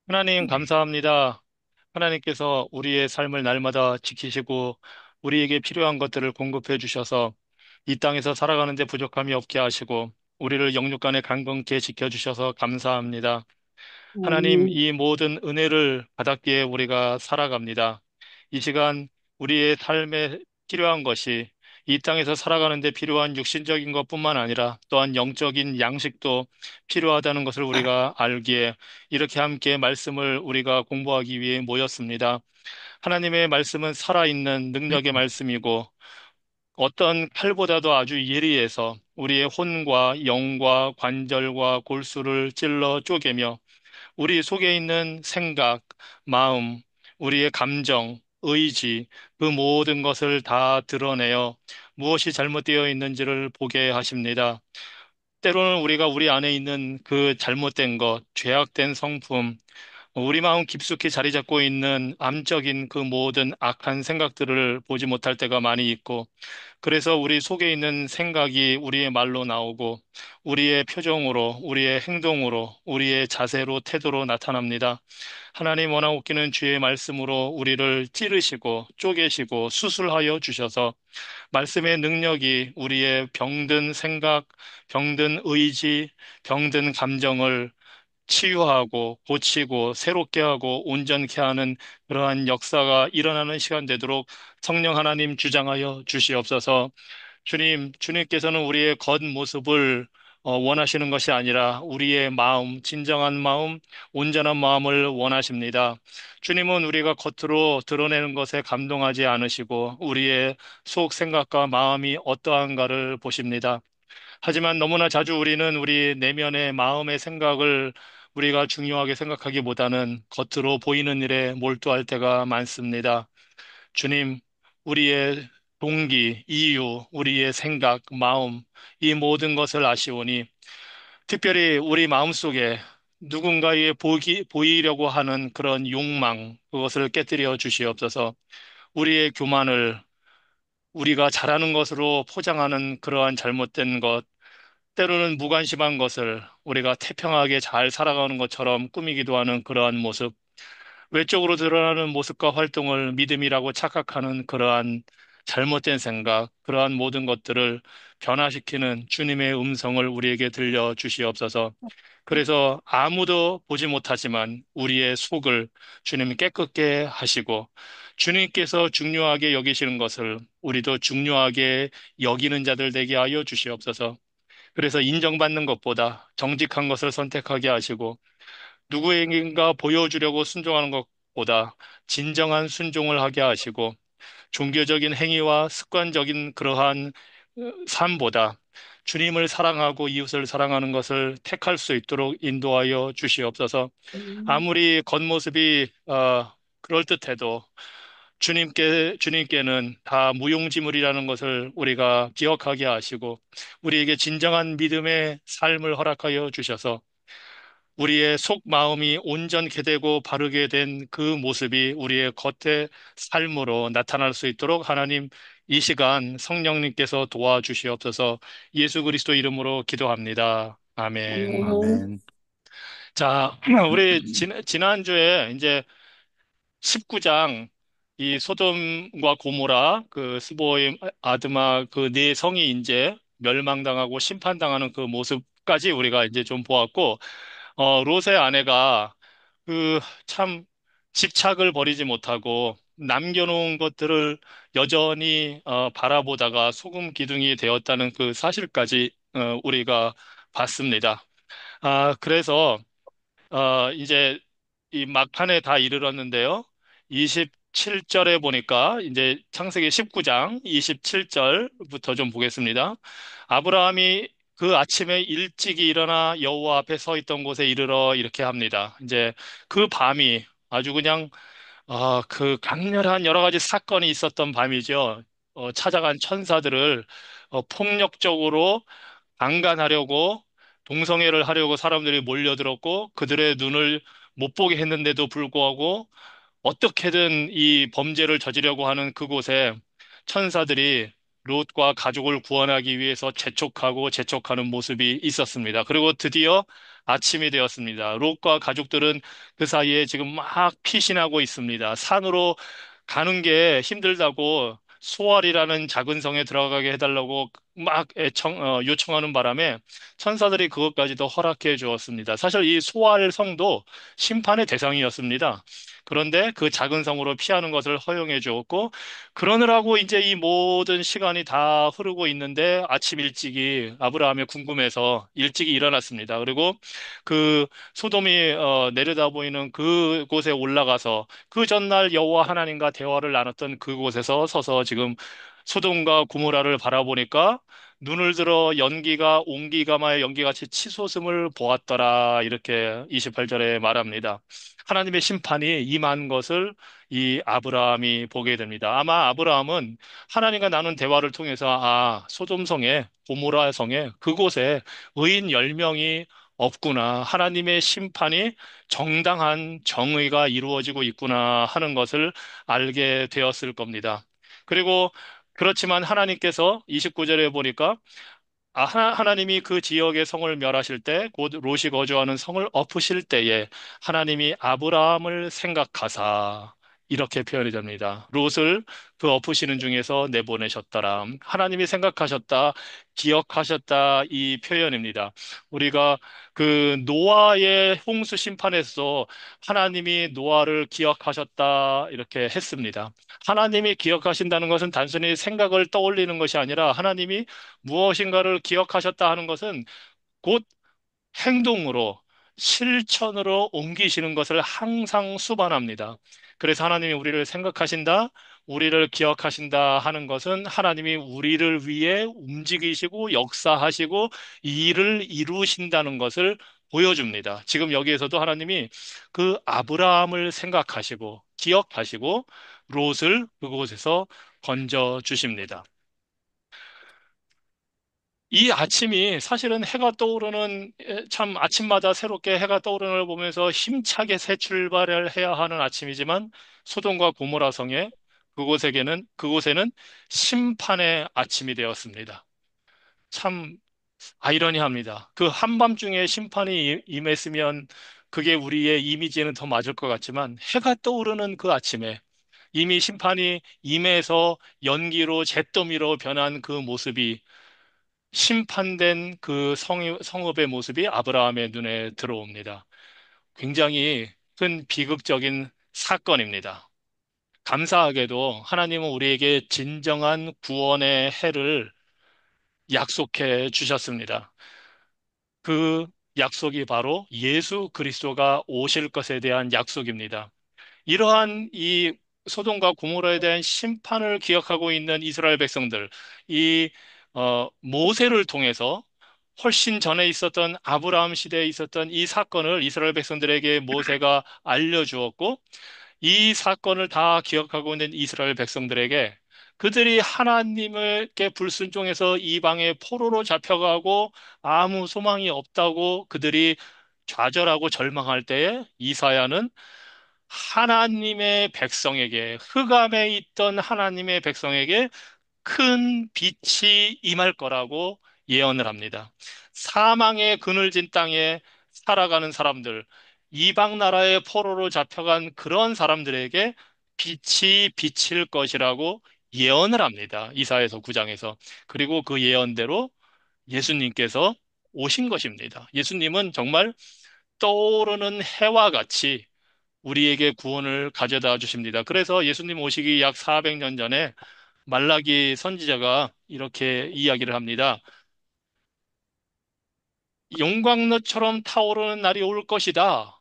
하나님 감사합니다. 하나님께서 우리의 삶을 날마다 지키시고 우리에게 필요한 것들을 공급해 주셔서 이 땅에서 살아가는데 부족함이 없게 하시고 우리를 영육간에 강건케 지켜주셔서 감사합니다. 하나님, 아멘. 이 모든 은혜를 받았기에 우리가 살아갑니다. 이 시간 우리의 삶에 필요한 것이 이 땅에서 살아가는데 필요한 육신적인 것뿐만 아니라 또한 영적인 양식도 필요하다는 것을 우리가 알기에 이렇게 함께 말씀을 우리가 공부하기 위해 모였습니다. 하나님의 말씀은 살아있는 능력의 말씀이고 어떤 칼보다도 아주 예리해서 우리의 혼과 영과 관절과 골수를 찔러 쪼개며 우리 속에 있는 생각, 마음, 우리의 감정, 의지, 그 모든 것을 다 드러내어 무엇이 잘못되어 있는지를 보게 하십니다. 때로는 우리가 우리 안에 있는 그 잘못된 것, 죄악된 성품, 우리 마음 깊숙이 자리 잡고 있는 암적인 그 모든 악한 생각들을 보지 못할 때가 많이 있고, 그래서 우리 속에 있는 생각이 우리의 말로 나오고, 우리의 표정으로, 우리의 행동으로, 우리의 자세로, 태도로 나타납니다. 하나님 원하옵기는 주의 말씀으로 우리를 찌르시고, 쪼개시고, 수술하여 주셔서, 말씀의 능력이 우리의 병든 생각, 병든 의지, 병든 감정을 치유하고 고치고 새롭게 하고 온전케 하는 그러한 역사가 일어나는 시간 되도록 성령 하나님 주장하여 주시옵소서. 주님께서는 우리의 겉모습을 원하시는 것이 아니라 우리의 마음, 진정한 마음, 온전한 마음을 원하십니다. 주님은 우리가 겉으로 드러내는 것에 감동하지 않으시고 우리의 속 생각과 마음이 어떠한가를 보십니다. 하지만 너무나 자주 우리는 우리 내면의 마음의 생각을 우리가 중요하게 생각하기보다는 겉으로 보이는 일에 몰두할 때가 많습니다. 주님, 우리의 동기, 이유, 우리의 생각, 마음, 이 모든 것을 아시오니 특별히 우리 마음속에 누군가에 보이려고 하는 그런 욕망, 그것을 깨뜨려 주시옵소서. 우리의 교만을 우리가 잘하는 것으로 포장하는 그러한 잘못된 것, 때로는 무관심한 것을 우리가 태평하게 잘 살아가는 것처럼 꾸미기도 하는 그러한 모습, 외적으로 드러나는 모습과 활동을 믿음이라고 착각하는 그러한 잘못된 생각, 그러한 모든 것들을 변화시키는 주님의 음성을 우리에게 들려 주시옵소서. 그래서 아무도 보지 못하지만 우리의 속을 주님이 깨끗게 하시고 주님께서 중요하게 여기시는 것을 우리도 중요하게 여기는 자들 되게 하여 주시옵소서. 그래서 인정받는 것보다 정직한 것을 선택하게 하시고 누구에게인가 보여주려고 순종하는 것보다 진정한 순종을 하게 하시고 종교적인 행위와 습관적인 그러한 삶보다 주님을 사랑하고 이웃을 사랑하는 것을 택할 수 있도록 인도하여 주시옵소서. 아무리 겉모습이 그럴듯해도 주님께는 다 무용지물이라는 것을 우리가 기억하게 하시고 우리에게 진정한 믿음의 삶을 허락하여 주셔서 우리의 속 마음이 온전케 되고 바르게 된 그 모습이 우리의 겉의 삶으로 나타날 수 있도록 하나님 이 시간 성령님께서 도와주시옵소서. 예수 그리스도 이름으로 기도합니다. 아멘. 아멘. 아멘. 자, 우리 지난주에 이제 19장 이 소돔과 고모라 그 스보임 아드마 그 네 성이 이제 멸망당하고 심판당하는 그 모습까지 우리가 이제 좀 보았고 롯의 아내가 그 참 집착을 버리지 못하고 남겨놓은 것들을 여전히 바라보다가 소금 기둥이 되었다는 그 사실까지 우리가 봤습니다. 그래서 이제 이 막판에 다 이르렀는데요. 27절에 보니까 이제 창세기 19장 27절부터 좀 보겠습니다. 아브라함이 그 아침에 일찍이 일어나 여호와 앞에 서 있던 곳에 이르러 이렇게 합니다. 이제 그 밤이 아주 그냥 그 강렬한 여러 가지 사건이 있었던 밤이죠. 찾아간 천사들을 폭력적으로 강간하려고 동성애를 하려고 사람들이 몰려들었고 그들의 눈을 못 보게 했는데도 불구하고 어떻게든 이 범죄를 저지려고 하는 그곳에 천사들이 롯과 가족을 구원하기 위해서 재촉하고 재촉하는 모습이 있었습니다. 그리고 드디어 아침이 되었습니다. 롯과 가족들은 그 사이에 지금 막 피신하고 있습니다. 산으로 가는 게 힘들다고 소알이라는 작은 성에 들어가게 해달라고 막 요청하는 바람에 천사들이 그것까지도 허락해 주었습니다. 사실 이 소알 성도 심판의 대상이었습니다. 그런데 그 작은 성으로 피하는 것을 허용해 주었고, 그러느라고 이제 이 모든 시간이 다 흐르고 있는데 아침 일찍이 아브라함이 궁금해서 일찍이 일어났습니다. 그리고 그 소돔이 내려다 보이는 그곳에 올라가서 그 전날 여호와 하나님과 대화를 나눴던 그곳에서 서서 지금 소돔과 고모라를 바라보니까 눈을 들어 연기가 옹기가마의 연기같이 치솟음을 보았더라. 이렇게 28절에 말합니다. 하나님의 심판이 임한 것을 이 아브라함이 보게 됩니다. 아마 아브라함은 하나님과 나눈 대화를 통해서 소돔성에 고모라 성에 그곳에 의인 10명이 없구나. 하나님의 심판이 정당한 정의가 이루어지고 있구나 하는 것을 알게 되었을 겁니다. 그리고 그렇지만 하나님께서 29절에 보니까 하나님이 그 지역의 성을 멸하실 때, 곧 롯이 거주하는 성을 엎으실 때에 하나님이 아브라함을 생각하사 이렇게 표현이 됩니다. 롯을 그 엎으시는 중에서 내보내셨더라. 하나님이 생각하셨다, 기억하셨다 이 표현입니다. 우리가 그 노아의 홍수 심판에서 하나님이 노아를 기억하셨다 이렇게 했습니다. 하나님이 기억하신다는 것은 단순히 생각을 떠올리는 것이 아니라 하나님이 무엇인가를 기억하셨다 하는 것은 곧 행동으로, 실천으로 옮기시는 것을 항상 수반합니다. 그래서 하나님이 우리를 생각하신다, 우리를 기억하신다 하는 것은 하나님이 우리를 위해 움직이시고 역사하시고 이 일을 이루신다는 것을 보여줍니다. 지금 여기에서도 하나님이 그 아브라함을 생각하시고 기억하시고 롯을 그곳에서 건져 주십니다. 이 아침이 사실은 해가 떠오르는 참 아침마다 새롭게 해가 떠오르는 걸 보면서 힘차게 새 출발을 해야 하는 아침이지만 소돔과 고모라 성에 그곳에는 심판의 아침이 되었습니다. 참 아이러니합니다. 그 한밤중에 심판이 임했으면 그게 우리의 이미지에는 더 맞을 것 같지만 해가 떠오르는 그 아침에 이미 심판이 임해서 연기로 잿더미로 변한 그 모습이 심판된 그 성읍의 모습이 아브라함의 눈에 들어옵니다. 굉장히 큰 비극적인 사건입니다. 감사하게도 하나님은 우리에게 진정한 구원의 해를 약속해 주셨습니다. 그 약속이 바로 예수 그리스도가 오실 것에 대한 약속입니다. 이러한 이 소돔과 고모라에 대한 심판을 기억하고 있는 이스라엘 백성들, 이 모세를 통해서 훨씬 전에 있었던 아브라함 시대에 있었던 이 사건을 이스라엘 백성들에게 모세가 알려주었고, 이 사건을 다 기억하고 있는 이스라엘 백성들에게 그들이 하나님께 불순종해서 이방의 포로로 잡혀가고 아무 소망이 없다고 그들이 좌절하고 절망할 때에 이사야는 하나님의 백성에게, 흑암에 있던 하나님의 백성에게 큰 빛이 임할 거라고 예언을 합니다. 사망의 그늘진 땅에 살아가는 사람들, 이방 나라의 포로로 잡혀간 그런 사람들에게 빛이 비칠 것이라고 예언을 합니다. 이사야서 9장에서. 그리고 그 예언대로 예수님께서 오신 것입니다. 예수님은 정말 떠오르는 해와 같이 우리에게 구원을 가져다 주십니다. 그래서 예수님 오시기 약 400년 전에 말라기 선지자가 이렇게 이야기를 합니다. 용광로처럼 타오르는 날이 올 것이다.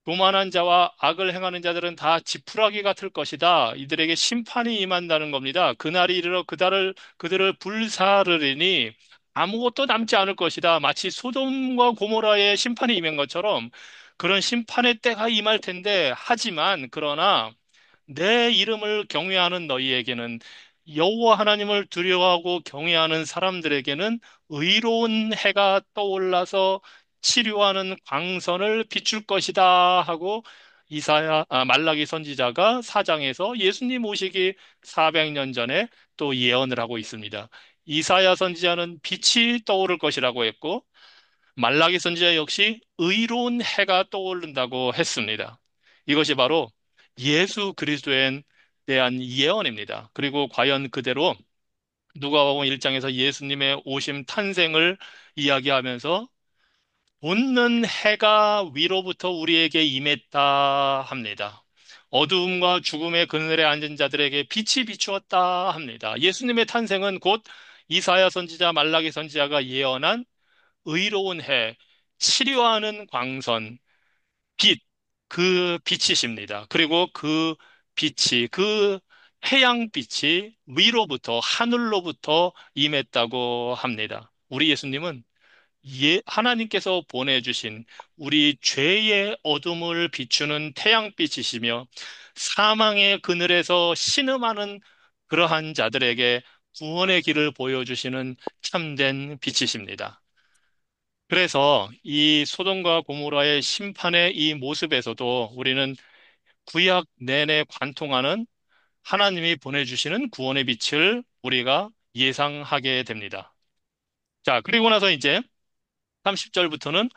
교만한 자와 악을 행하는 자들은 다 지푸라기 같을 것이다. 이들에게 심판이 임한다는 겁니다. 그날이 이르러 그들을 불사르리니 아무것도 남지 않을 것이다. 마치 소돔과 고모라의 심판이 임한 것처럼 그런 심판의 때가 임할 텐데, 하지만 그러나 내 이름을 경외하는 너희에게는, 여호와 하나님을 두려워하고 경외하는 사람들에게는 의로운 해가 떠올라서 치료하는 광선을 비출 것이다 하고 말라기 선지자가 사장에서 예수님 오시기 400년 전에 또 예언을 하고 있습니다. 이사야 선지자는 빛이 떠오를 것이라고 했고, 말라기 선지자 역시 의로운 해가 떠오른다고 했습니다. 이것이 바로 예수 그리스도에 대한 예언입니다. 그리고 과연 그대로 누가복음 1장에서 예수님의 오심 탄생을 이야기하면서 웃는 해가 위로부터 우리에게 임했다 합니다. 어두움과 죽음의 그늘에 앉은 자들에게 빛이 비추었다 합니다. 예수님의 탄생은 곧 이사야 선지자, 말라기 선지자가 예언한 의로운 해, 치료하는 광선, 빛, 그 빛이십니다. 그리고 그 빛이, 그 태양빛이 위로부터, 하늘로부터 임했다고 합니다. 우리 예수님은 하나님께서 보내주신 우리 죄의 어둠을 비추는 태양빛이시며 사망의 그늘에서 신음하는 그러한 자들에게 구원의 길을 보여주시는 참된 빛이십니다. 그래서 이 소돔과 고모라의 심판의 이 모습에서도 우리는 구약 내내 관통하는 하나님이 보내주시는 구원의 빛을 우리가 예상하게 됩니다. 자, 그리고 나서 이제 30절부터는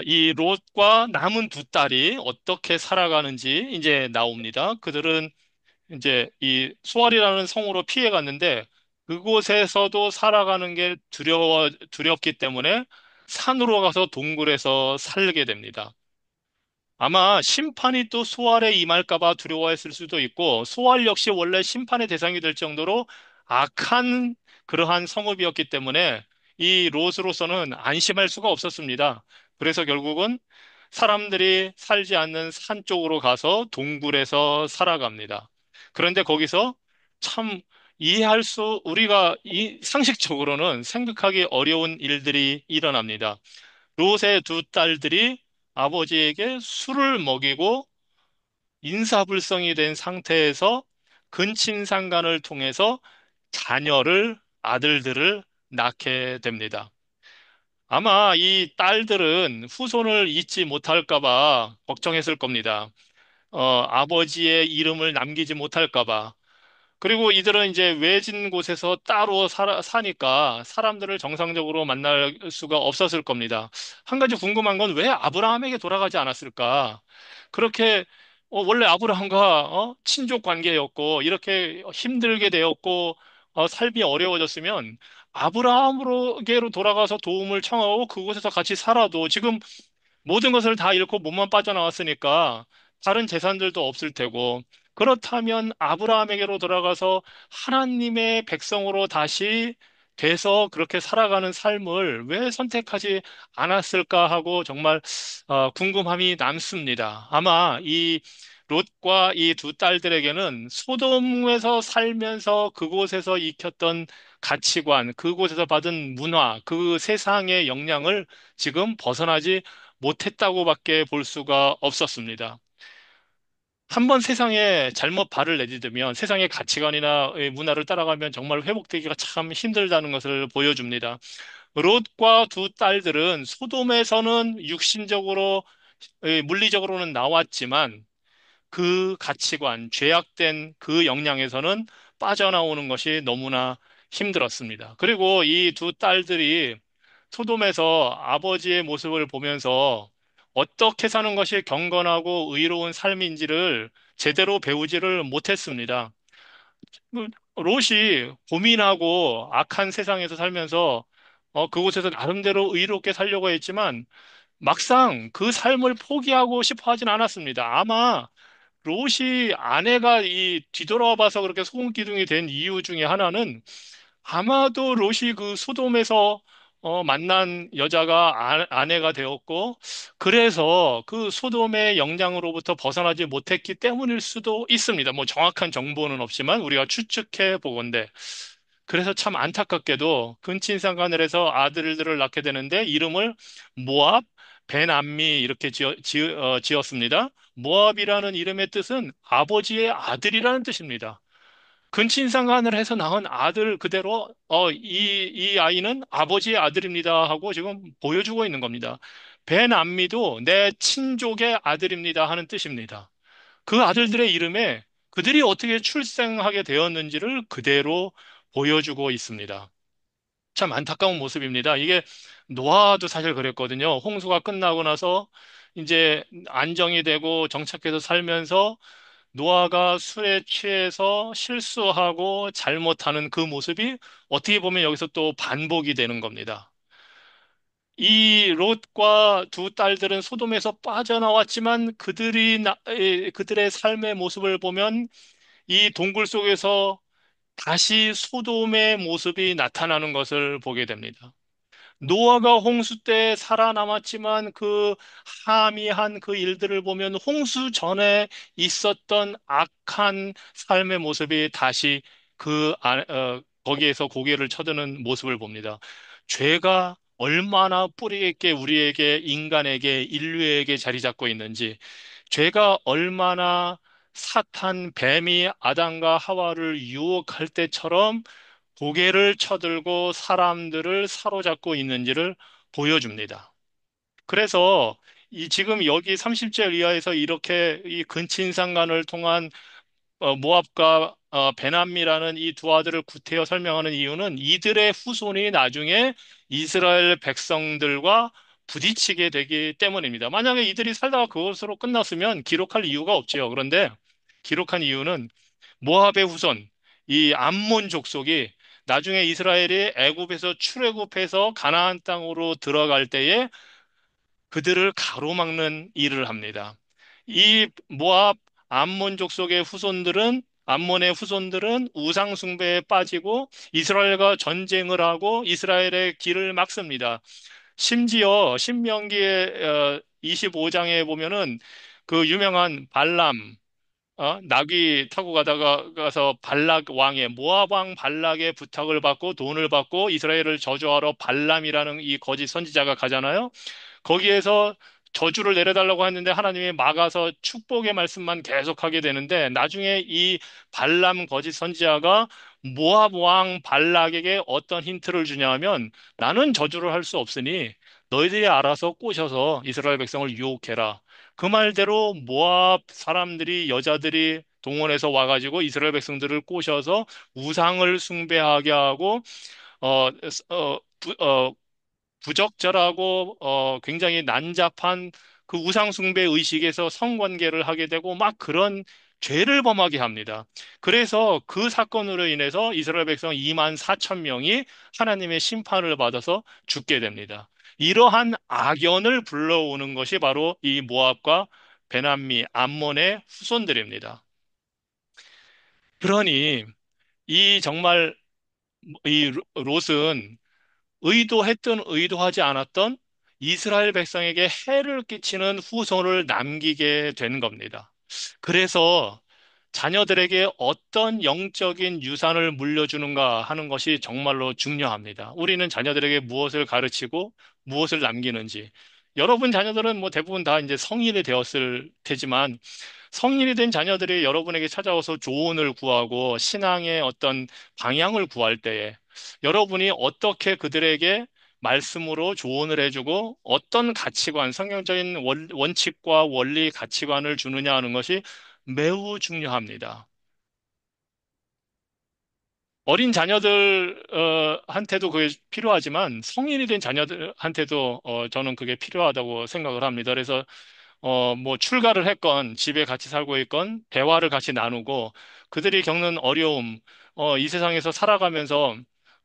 이 롯과 남은 두 딸이 어떻게 살아가는지 이제 나옵니다. 그들은 이제 이 수알이라는 성으로 피해 갔는데 그곳에서도 살아가는 게 두렵기 때문에 산으로 가서 동굴에서 살게 됩니다. 아마 심판이 또 소알에 임할까 봐 두려워했을 수도 있고, 소알 역시 원래 심판의 대상이 될 정도로 악한 그러한 성읍이었기 때문에 이 롯으로서는 안심할 수가 없었습니다. 그래서 결국은 사람들이 살지 않는 산 쪽으로 가서 동굴에서 살아갑니다. 그런데 거기서 참 우리가 상식적으로는 생각하기 어려운 일들이 일어납니다. 롯의 두 딸들이 아버지에게 술을 먹이고 인사불성이 된 상태에서 근친상간을 통해서 아들들을 낳게 됩니다. 아마 이 딸들은 후손을 잊지 못할까 봐 걱정했을 겁니다. 아버지의 이름을 남기지 못할까 봐. 그리고 이들은 이제 외진 곳에서 따로 사니까 사람들을 정상적으로 만날 수가 없었을 겁니다. 한 가지 궁금한 건 왜 아브라함에게 돌아가지 않았을까? 그렇게 원래 아브라함과 친족 관계였고 이렇게 힘들게 되었고 삶이 어려워졌으면 아브라함으로게로 돌아가서 도움을 청하고 그곳에서 같이 살아도 지금 모든 것을 다 잃고 몸만 빠져나왔으니까 다른 재산들도 없을 테고 그렇다면 아브라함에게로 돌아가서 하나님의 백성으로 다시 돼서 그렇게 살아가는 삶을 왜 선택하지 않았을까 하고 정말 궁금함이 남습니다. 아마 이 롯과 이 두 딸들에게는 소돔에서 살면서 그곳에서 익혔던 가치관, 그곳에서 받은 문화, 그 세상의 영향을 지금 벗어나지 못했다고밖에 볼 수가 없었습니다. 한번 세상에 잘못 발을 내디디면 세상의 가치관이나 문화를 따라가면 정말 회복되기가 참 힘들다는 것을 보여줍니다. 롯과 두 딸들은 소돔에서는 육신적으로, 물리적으로는 나왔지만 그 가치관, 죄악된 그 영향에서는 빠져나오는 것이 너무나 힘들었습니다. 그리고 이 두 딸들이 소돔에서 아버지의 모습을 보면서 어떻게 사는 것이 경건하고 의로운 삶인지를 제대로 배우지를 못했습니다. 그 롯이 고민하고 악한 세상에서 살면서 그곳에서 나름대로 의롭게 살려고 했지만 막상 그 삶을 포기하고 싶어 하진 않았습니다. 아마 롯이 아내가 이 뒤돌아 봐서 그렇게 소금 기둥이 된 이유 중에 하나는 아마도 롯이 그 소돔에서 만난 여자가 아내가 되었고, 그래서 그 소돔의 영향으로부터 벗어나지 못했기 때문일 수도 있습니다. 뭐 정확한 정보는 없지만 우리가 추측해 보건대. 그래서 참 안타깝게도 근친상간을 해서 아들들을 낳게 되는데 이름을 모압, 벤암미 이렇게 지었습니다. 모압이라는 이름의 뜻은 아버지의 아들이라는 뜻입니다. 근친상간을 해서 낳은 아들 그대로, 이 아이는 아버지의 아들입니다 하고 지금 보여주고 있는 겁니다. 배남미도 내 친족의 아들입니다 하는 뜻입니다. 그 아들들의 이름에 그들이 어떻게 출생하게 되었는지를 그대로 보여주고 있습니다. 참 안타까운 모습입니다. 이게 노아도 사실 그랬거든요. 홍수가 끝나고 나서 이제 안정이 되고 정착해서 살면서 노아가 술에 취해서 실수하고 잘못하는 그 모습이 어떻게 보면 여기서 또 반복이 되는 겁니다. 이 롯과 두 딸들은 소돔에서 빠져나왔지만 그들의 삶의 모습을 보면 이 동굴 속에서 다시 소돔의 모습이 나타나는 것을 보게 됩니다. 노아가 홍수 때 살아남았지만 그 함의한 그 일들을 보면 홍수 전에 있었던 악한 삶의 모습이 다시 거기에서 고개를 쳐드는 모습을 봅니다. 죄가 얼마나 뿌리 깊게 우리에게, 인간에게, 인류에게 자리 잡고 있는지, 죄가 얼마나 뱀이 아담과 하와를 유혹할 때처럼 고개를 쳐들고 사람들을 사로잡고 있는지를 보여줍니다. 그래서 이 지금 여기 30절 이하에서 이렇게 이 근친상간을 통한 모압과 베남미라는 이 두 아들을 구태여 설명하는 이유는 이들의 후손이 나중에 이스라엘 백성들과 부딪히게 되기 때문입니다. 만약에 이들이 살다가 그것으로 끝났으면 기록할 이유가 없지요. 그런데 기록한 이유는 모압의 후손, 이 암몬 족속이 나중에 이스라엘이 애굽에서 출애굽해서 가나안 땅으로 들어갈 때에 그들을 가로막는 일을 합니다. 이 모압 암몬 족속의 암몬의 후손들은 우상 숭배에 빠지고 이스라엘과 전쟁을 하고 이스라엘의 길을 막습니다. 심지어 신명기의 25장에 보면은 그 유명한 발람 나귀 타고 가서 발락 왕의 모압 왕 발락의 부탁을 받고 돈을 받고 이스라엘을 저주하러 발람이라는 이 거짓 선지자가 가잖아요. 거기에서 저주를 내려달라고 했는데 하나님이 막아서 축복의 말씀만 계속하게 되는데 나중에 이 발람 거짓 선지자가 모압 왕 발락에게 어떤 힌트를 주냐 하면 나는 저주를 할 수 없으니 너희들이 알아서 꼬셔서 이스라엘 백성을 유혹해라. 그 말대로 모압 사람들이 여자들이 동원해서 와가지고 이스라엘 백성들을 꼬셔서 우상을 숭배하게 하고 어, 어, 부, 어, 부적절하고 굉장히 난잡한 그 우상 숭배 의식에서 성관계를 하게 되고 막 그런 죄를 범하게 합니다. 그래서 그 사건으로 인해서 이스라엘 백성 2만 4천 명이 하나님의 심판을 받아서 죽게 됩니다. 이러한 악연을 불러오는 것이 바로 이 모압과 베남미, 암몬의 후손들입니다. 그러니 이 정말 이 롯은 의도했든 의도하지 않았던 이스라엘 백성에게 해를 끼치는 후손을 남기게 된 겁니다. 그래서 자녀들에게 어떤 영적인 유산을 물려주는가 하는 것이 정말로 중요합니다. 우리는 자녀들에게 무엇을 가르치고 무엇을 남기는지. 여러분 자녀들은 뭐 대부분 다 이제 성인이 되었을 테지만 성인이 된 자녀들이 여러분에게 찾아와서 조언을 구하고 신앙의 어떤 방향을 구할 때에 여러분이 어떻게 그들에게 말씀으로 조언을 해주고 어떤 가치관, 성경적인 원칙과 원리 가치관을 주느냐 하는 것이 매우 중요합니다. 어린 자녀들한테도 그게 필요하지만 성인이 된 자녀들한테도 저는 그게 필요하다고 생각을 합니다. 그래서 뭐 출가를 했건 집에 같이 살고 있건 대화를 같이 나누고 그들이 겪는 어려움, 이 세상에서 살아가면서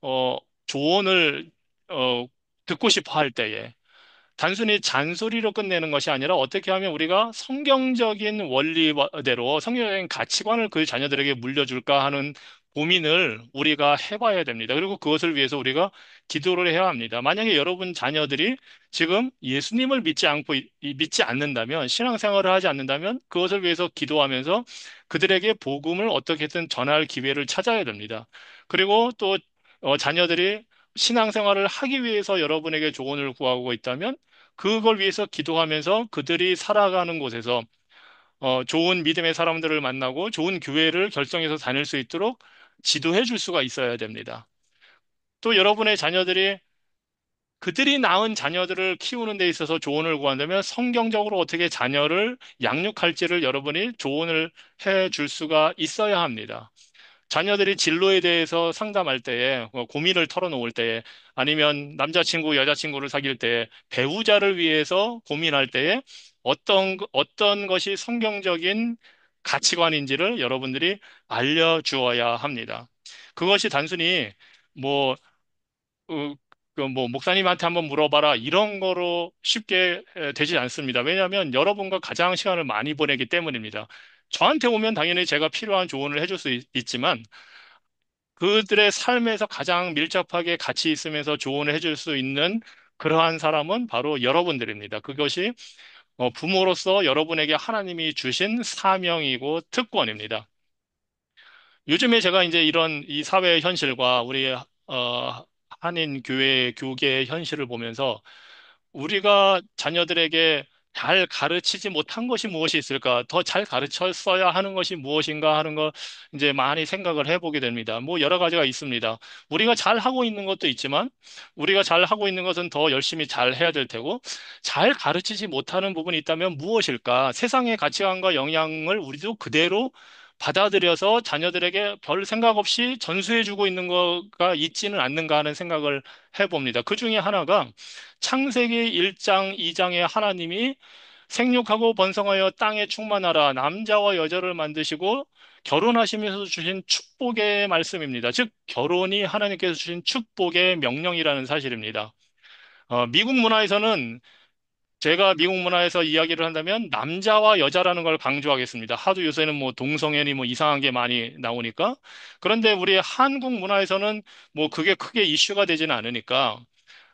어, 조언을 듣고 싶어 할 때에 단순히 잔소리로 끝내는 것이 아니라 어떻게 하면 우리가 성경적인 원리대로 성경적인 가치관을 그 자녀들에게 물려줄까 하는 고민을 우리가 해봐야 됩니다. 그리고 그것을 위해서 우리가 기도를 해야 합니다. 만약에 여러분 자녀들이 지금 예수님을 믿지 않는다면, 신앙생활을 하지 않는다면 그것을 위해서 기도하면서 그들에게 복음을 어떻게든 전할 기회를 찾아야 됩니다. 그리고 또 자녀들이 신앙생활을 하기 위해서 여러분에게 조언을 구하고 있다면 그걸 위해서 기도하면서 그들이 살아가는 곳에서 좋은 믿음의 사람들을 만나고 좋은 교회를 결성해서 다닐 수 있도록 지도해 줄 수가 있어야 됩니다. 또 여러분의 자녀들이 그들이 낳은 자녀들을 키우는 데 있어서 조언을 구한다면 성경적으로 어떻게 자녀를 양육할지를 여러분이 조언을 해 줄 수가 있어야 합니다. 자녀들이 진로에 대해서 상담할 때에, 고민을 털어놓을 때에, 아니면 남자친구, 여자친구를 사귈 때에, 배우자를 위해서 고민할 때에 어떤 것이 성경적인 가치관인지를 여러분들이 알려주어야 합니다. 그것이 단순히 뭐 뭐, 목사님한테 한번 물어봐라. 이런 거로 쉽게 되지 않습니다. 왜냐하면 여러분과 가장 시간을 많이 보내기 때문입니다. 저한테 오면 당연히 제가 필요한 조언을 해줄 수 있지만, 그들의 삶에서 가장 밀접하게 같이 있으면서 조언을 해줄 수 있는 그러한 사람은 바로 여러분들입니다. 그것이 부모로서 여러분에게 하나님이 주신 사명이고 특권입니다. 요즘에 제가 이제 이런 이 사회 현실과 우리 한인 교회 교계의 현실을 보면서 우리가 자녀들에게 잘 가르치지 못한 것이 무엇이 있을까? 더 잘 가르쳤어야 하는 것이 무엇인가 하는 거 이제 많이 생각을 해보게 됩니다. 뭐 여러 가지가 있습니다. 우리가 잘 하고 있는 것도 있지만 우리가 잘 하고 있는 것은 더 열심히 잘 해야 될 테고 잘 가르치지 못하는 부분이 있다면 무엇일까? 세상의 가치관과 영향을 우리도 그대로 받아들여서 자녀들에게 별 생각 없이 전수해주고 있는 거가 있지는 않는가 하는 생각을 해봅니다. 그 중에 하나가 창세기 1장, 2장에 하나님이 생육하고 번성하여 땅에 충만하라 남자와 여자를 만드시고 결혼하시면서 주신 축복의 말씀입니다. 즉, 결혼이 하나님께서 주신 축복의 명령이라는 사실입니다. 미국 문화에서는 제가 미국 문화에서 이야기를 한다면 남자와 여자라는 걸 강조하겠습니다. 하도 요새는 뭐 동성애니 뭐 이상한 게 많이 나오니까. 그런데 우리 한국 문화에서는 뭐 그게 크게 이슈가 되지는 않으니까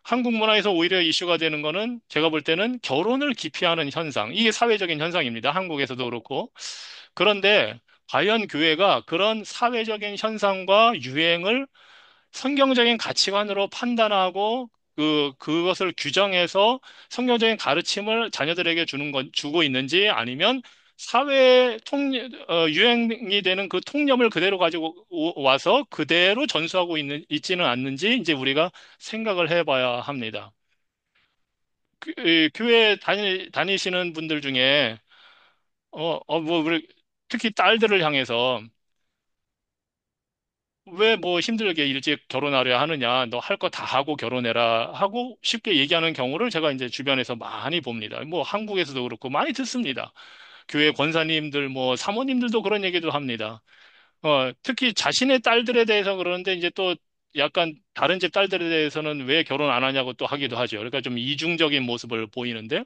한국 문화에서 오히려 이슈가 되는 거는 제가 볼 때는 결혼을 기피하는 현상. 이게 사회적인 현상입니다. 한국에서도 그렇고. 그런데 과연 교회가 그런 사회적인 현상과 유행을 성경적인 가치관으로 판단하고 그것을 규정해서 성경적인 가르침을 자녀들에게 주고 있는지 아니면 유행이 되는 그 통념을 그대로 가지고 와서 그대로 전수하고 있지는 않는지 이제 우리가 생각을 해봐야 합니다. 교회 다니시는 분들 중에, 특히 딸들을 향해서 왜 뭐 힘들게 일찍 결혼하려 하느냐, 너 할 거 다 하고 결혼해라 하고 쉽게 얘기하는 경우를 제가 이제 주변에서 많이 봅니다. 뭐 한국에서도 그렇고 많이 듣습니다. 교회 권사님들, 뭐 사모님들도 그런 얘기도 합니다. 특히 자신의 딸들에 대해서 그러는데 이제 또 약간 다른 집 딸들에 대해서는 왜 결혼 안 하냐고 또 하기도 하죠. 그러니까 좀 이중적인 모습을 보이는데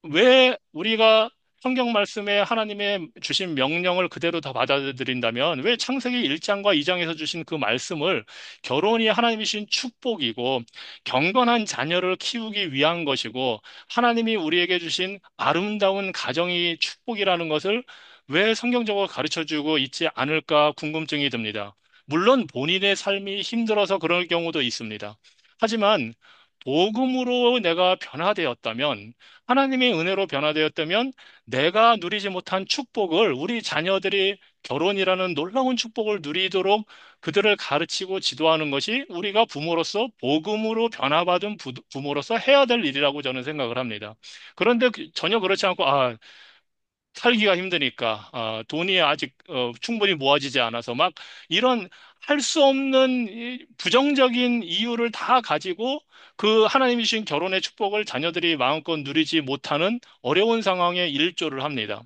왜 우리가 성경 말씀에 하나님의 주신 명령을 그대로 다 받아들인다면 왜 창세기 1장과 2장에서 주신 그 말씀을 결혼이 하나님이 주신 축복이고 경건한 자녀를 키우기 위한 것이고 하나님이 우리에게 주신 아름다운 가정이 축복이라는 것을 왜 성경적으로 가르쳐 주고 있지 않을까 궁금증이 듭니다. 물론 본인의 삶이 힘들어서 그럴 경우도 있습니다. 하지만 복음으로 내가 변화되었다면 하나님의 은혜로 변화되었다면 내가 누리지 못한 축복을 우리 자녀들이 결혼이라는 놀라운 축복을 누리도록 그들을 가르치고 지도하는 것이 우리가 부모로서 복음으로 변화받은 부모로서 해야 될 일이라고 저는 생각을 합니다. 그런데 전혀 그렇지 않고 살기가 힘드니까 돈이 아직 충분히 모아지지 않아서 막 이런 할 수 없는 이 부정적인 이유를 다 가지고 그 하나님이 주신 결혼의 축복을 자녀들이 마음껏 누리지 못하는 어려운 상황에 일조를 합니다.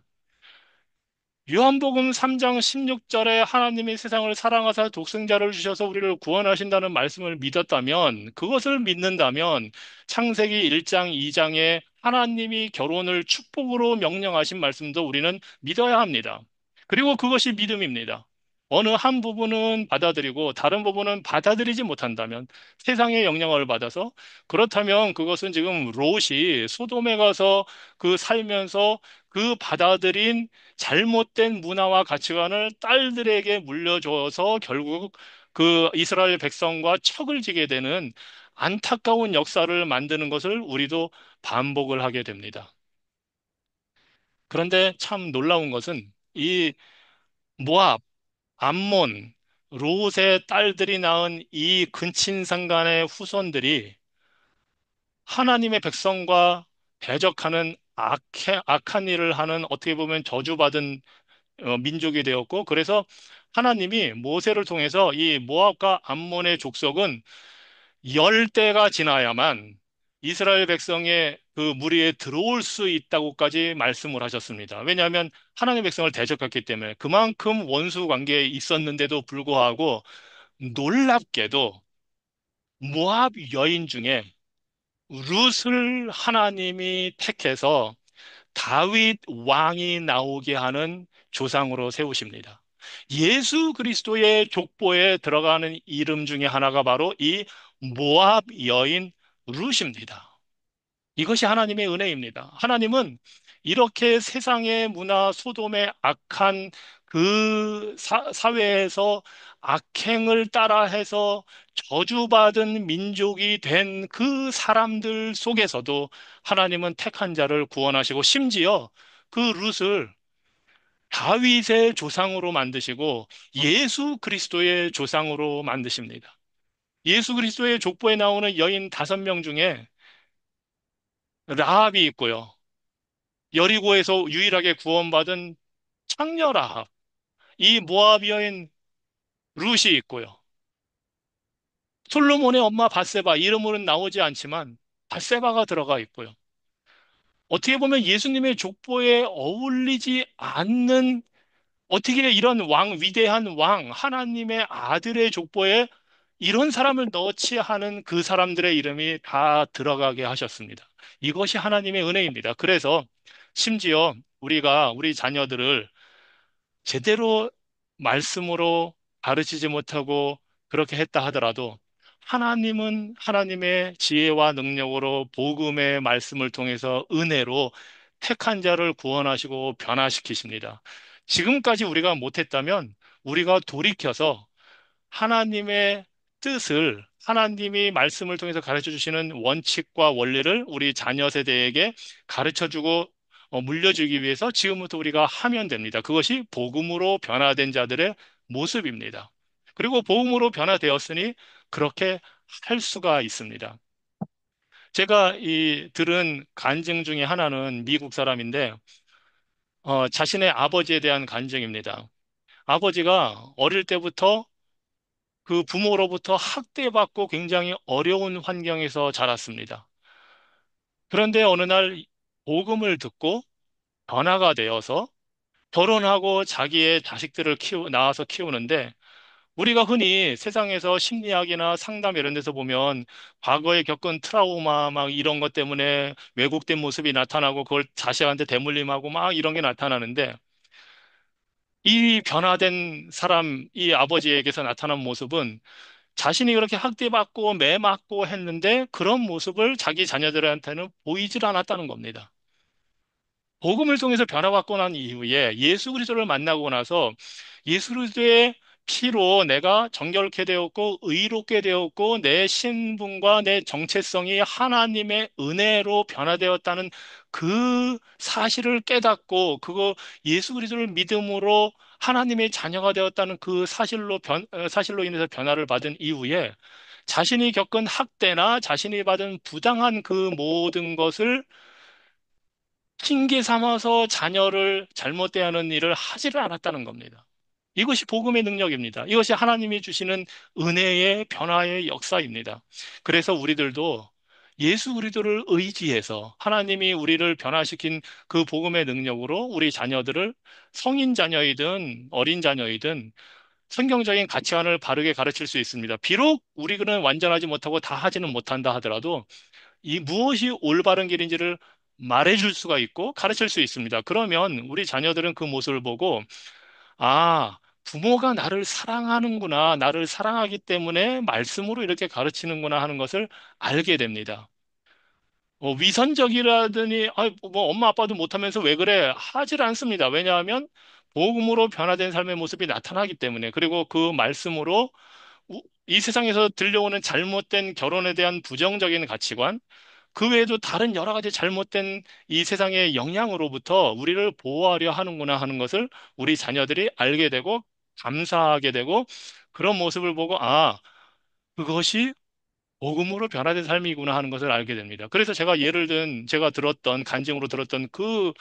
요한복음 3장 16절에 하나님이 세상을 사랑하사 독생자를 주셔서 우리를 구원하신다는 말씀을 믿었다면, 그것을 믿는다면 창세기 1장, 2장에 하나님이 결혼을 축복으로 명령하신 말씀도 우리는 믿어야 합니다. 그리고 그것이 믿음입니다. 어느 한 부분은 받아들이고 다른 부분은 받아들이지 못한다면 세상의 영향을 받아서 그렇다면 그것은 지금 롯이 소돔에 가서 그 살면서 그 받아들인 잘못된 문화와 가치관을 딸들에게 물려줘서 결국 그 이스라엘 백성과 척을 지게 되는 안타까운 역사를 만드는 것을 우리도 반복을 하게 됩니다. 그런데 참 놀라운 것은 이 모압, 암몬, 롯의 딸들이 낳은 이 근친상간의 후손들이 하나님의 백성과 대적하는 악한 일을 하는 어떻게 보면 저주받은 민족이 되었고, 그래서 하나님이 모세를 통해서 이 모압과 암몬의 족속은 열대가 지나야만 이스라엘 백성의 그 무리에 들어올 수 있다고까지 말씀을 하셨습니다. 왜냐하면 하나님의 백성을 대적했기 때문에 그만큼 원수 관계에 있었는데도 불구하고 놀랍게도 모압 여인 중에 룻을 하나님이 택해서 다윗 왕이 나오게 하는 조상으로 세우십니다. 예수 그리스도의 족보에 들어가는 이름 중에 하나가 바로 이 모압 여인 룻입니다. 이것이 하나님의 은혜입니다. 하나님은 이렇게 세상의 문화, 소돔의 악한 그 사회에서 악행을 따라해서 저주받은 민족이 된 그 사람들 속에서도 하나님은 택한 자를 구원하시고 심지어 그 룻을 다윗의 조상으로 만드시고 예수 그리스도의 조상으로 만드십니다. 예수 그리스도의 족보에 나오는 여인 5명 중에 라합이 있고요. 여리고에서 유일하게 구원받은 창녀 라합, 이 모압 여인 룻이 있고요. 솔로몬의 엄마 바세바, 이름으로는 나오지 않지만 바세바가 들어가 있고요. 어떻게 보면 예수님의 족보에 어울리지 않는 어떻게 이런 위대한 왕, 하나님의 아들의 족보에 이런 사람을 넣지 하는 그 사람들의 이름이 다 들어가게 하셨습니다. 이것이 하나님의 은혜입니다. 그래서 심지어 우리가 우리 자녀들을 제대로 말씀으로 가르치지 못하고 그렇게 했다 하더라도 하나님은 하나님의 지혜와 능력으로 복음의 말씀을 통해서 은혜로 택한 자를 구원하시고 변화시키십니다. 지금까지 우리가 못했다면 우리가 돌이켜서 하나님의 뜻을 하나님이 말씀을 통해서 가르쳐 주시는 원칙과 원리를 우리 자녀 세대에게 가르쳐 주고 물려주기 위해서 지금부터 우리가 하면 됩니다. 그것이 복음으로 변화된 자들의 모습입니다. 그리고 복음으로 변화되었으니 그렇게 할 수가 있습니다. 제가 들은 간증 중에 하나는 미국 사람인데 자신의 아버지에 대한 간증입니다. 아버지가 어릴 때부터 그 부모로부터 학대받고 굉장히 어려운 환경에서 자랐습니다. 그런데 어느 날 복음을 듣고 변화가 되어서 결혼하고 자기의 자식들을 낳아서 키우는데 우리가 흔히 세상에서 심리학이나 상담 이런 데서 보면 과거에 겪은 트라우마 막 이런 것 때문에 왜곡된 모습이 나타나고 그걸 자식한테 대물림하고 막 이런 게 나타나는데 이 변화된 사람, 이 아버지에게서 나타난 모습은 자신이 그렇게 학대받고 매맞고 했는데 그런 모습을 자기 자녀들한테는 보이질 않았다는 겁니다. 복음을 통해서 변화받고 난 이후에 예수 그리스도를 만나고 나서 예수 그리스도의 피로 내가 정결케 되었고 의롭게 되었고 내 신분과 내 정체성이 하나님의 은혜로 변화되었다는 그 사실을 깨닫고 그거 예수 그리스도를 믿음으로 하나님의 자녀가 되었다는 그 사실로 인해서 변화를 받은 이후에 자신이 겪은 학대나 자신이 받은 부당한 그 모든 것을 핑계 삼아서 자녀를 잘못 대하는 일을 하지를 않았다는 겁니다. 이것이 복음의 능력입니다. 이것이 하나님이 주시는 은혜의 변화의 역사입니다. 그래서 우리들도 예수 그리스도를 의지해서 하나님이 우리를 변화시킨 그 복음의 능력으로 우리 자녀들을 성인 자녀이든 어린 자녀이든 성경적인 가치관을 바르게 가르칠 수 있습니다. 비록 우리는 완전하지 못하고 다 하지는 못한다 하더라도 이 무엇이 올바른 길인지를 말해줄 수가 있고 가르칠 수 있습니다. 그러면 우리 자녀들은 그 모습을 보고, 아, 부모가 나를 사랑하는구나, 나를 사랑하기 때문에 말씀으로 이렇게 가르치는구나 하는 것을 알게 됩니다. 위선적이라더니, 뭐 엄마 아빠도 못하면서 왜 그래? 하질 않습니다. 왜냐하면 복음으로 변화된 삶의 모습이 나타나기 때문에, 그리고 그 말씀으로 이 세상에서 들려오는 잘못된 결혼에 대한 부정적인 가치관, 그 외에도 다른 여러 가지 잘못된 이 세상의 영향으로부터 우리를 보호하려 하는구나 하는 것을 우리 자녀들이 알게 되고 감사하게 되고 그런 모습을 보고 아, 그것이 복음으로 변화된 삶이구나 하는 것을 알게 됩니다. 그래서 제가 들었던, 간증으로 들었던 그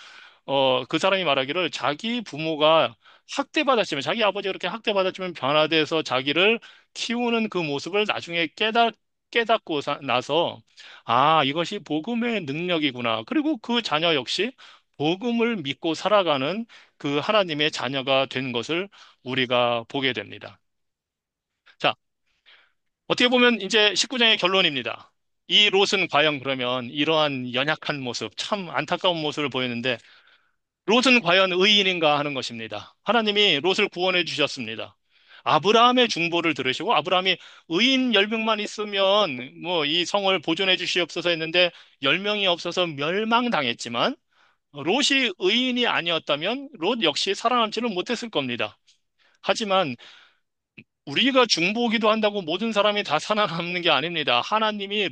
사람이 말하기를 자기 부모가 학대받았지만, 자기 아버지가 그렇게 학대받았지만 변화돼서 자기를 키우는 그 모습을 나중에 깨닫고 나서, 아, 이것이 복음의 능력이구나. 그리고 그 자녀 역시 복음을 믿고 살아가는 그 하나님의 자녀가 된 것을 우리가 보게 됩니다. 자, 어떻게 보면 이제 19장의 결론입니다. 이 롯은 과연 그러면 이러한 연약한 모습, 참 안타까운 모습을 보였는데 롯은 과연 의인인가 하는 것입니다. 하나님이 롯을 구원해 주셨습니다. 아브라함의 중보를 들으시고 아브라함이 의인 10명만 있으면 뭐 이 성을 보존해 주시옵소서 했는데 10명이 없어서 멸망당했지만 롯이 의인이 아니었다면 롯 역시 살아남지는 못했을 겁니다. 하지만 우리가 중보기도 한다고 모든 사람이 다 살아남는 게 아닙니다. 하나님이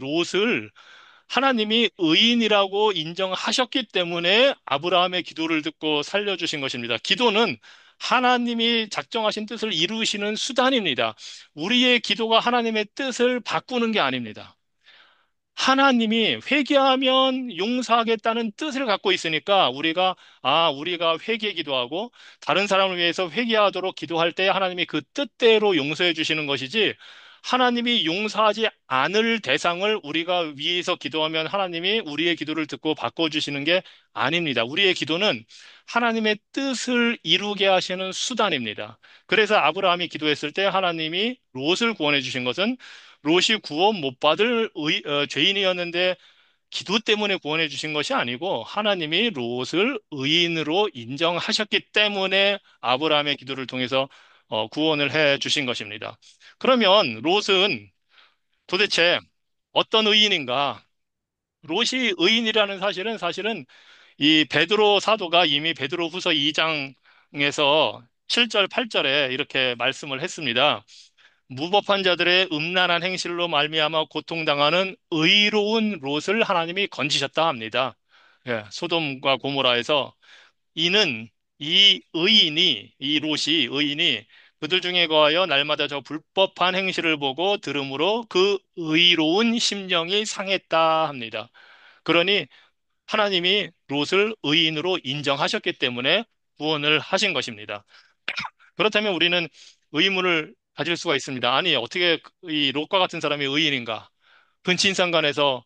의인이라고 인정하셨기 때문에 아브라함의 기도를 듣고 살려주신 것입니다. 기도는 하나님이 작정하신 뜻을 이루시는 수단입니다. 우리의 기도가 하나님의 뜻을 바꾸는 게 아닙니다. 하나님이 회개하면 용서하겠다는 뜻을 갖고 있으니까 우리가 회개 기도하고 다른 사람을 위해서 회개하도록 기도할 때 하나님이 그 뜻대로 용서해 주시는 것이지 하나님이 용서하지 않을 대상을 우리가 위해서 기도하면 하나님이 우리의 기도를 듣고 바꿔주시는 게 아닙니다. 우리의 기도는 하나님의 뜻을 이루게 하시는 수단입니다. 그래서 아브라함이 기도했을 때 하나님이 롯을 구원해 주신 것은 롯이 구원 못 받을 죄인이었는데 기도 때문에 구원해 주신 것이 아니고 하나님이 롯을 의인으로 인정하셨기 때문에 아브라함의 기도를 통해서 구원을 해 주신 것입니다. 그러면 롯은 도대체 어떤 의인인가? 롯이 의인이라는 사실은 이 베드로 사도가 이미 베드로 후서 2장에서 7절, 8절에 이렇게 말씀을 했습니다. 무법한 자들의 음란한 행실로 말미암아 고통당하는 의로운 롯을 하나님이 건지셨다 합니다. 예, 소돔과 고모라에서 이는 이 롯이 의인이 그들 중에 거하여 날마다 저 불법한 행실을 보고 들음으로 그 의로운 심령이 상했다 합니다. 그러니 하나님이 롯을 의인으로 인정하셨기 때문에 구원을 하신 것입니다. 그렇다면 우리는 의문을 가질 수가 있습니다. 아니, 어떻게 이 롯과 같은 사람이 의인인가? 근친상간에서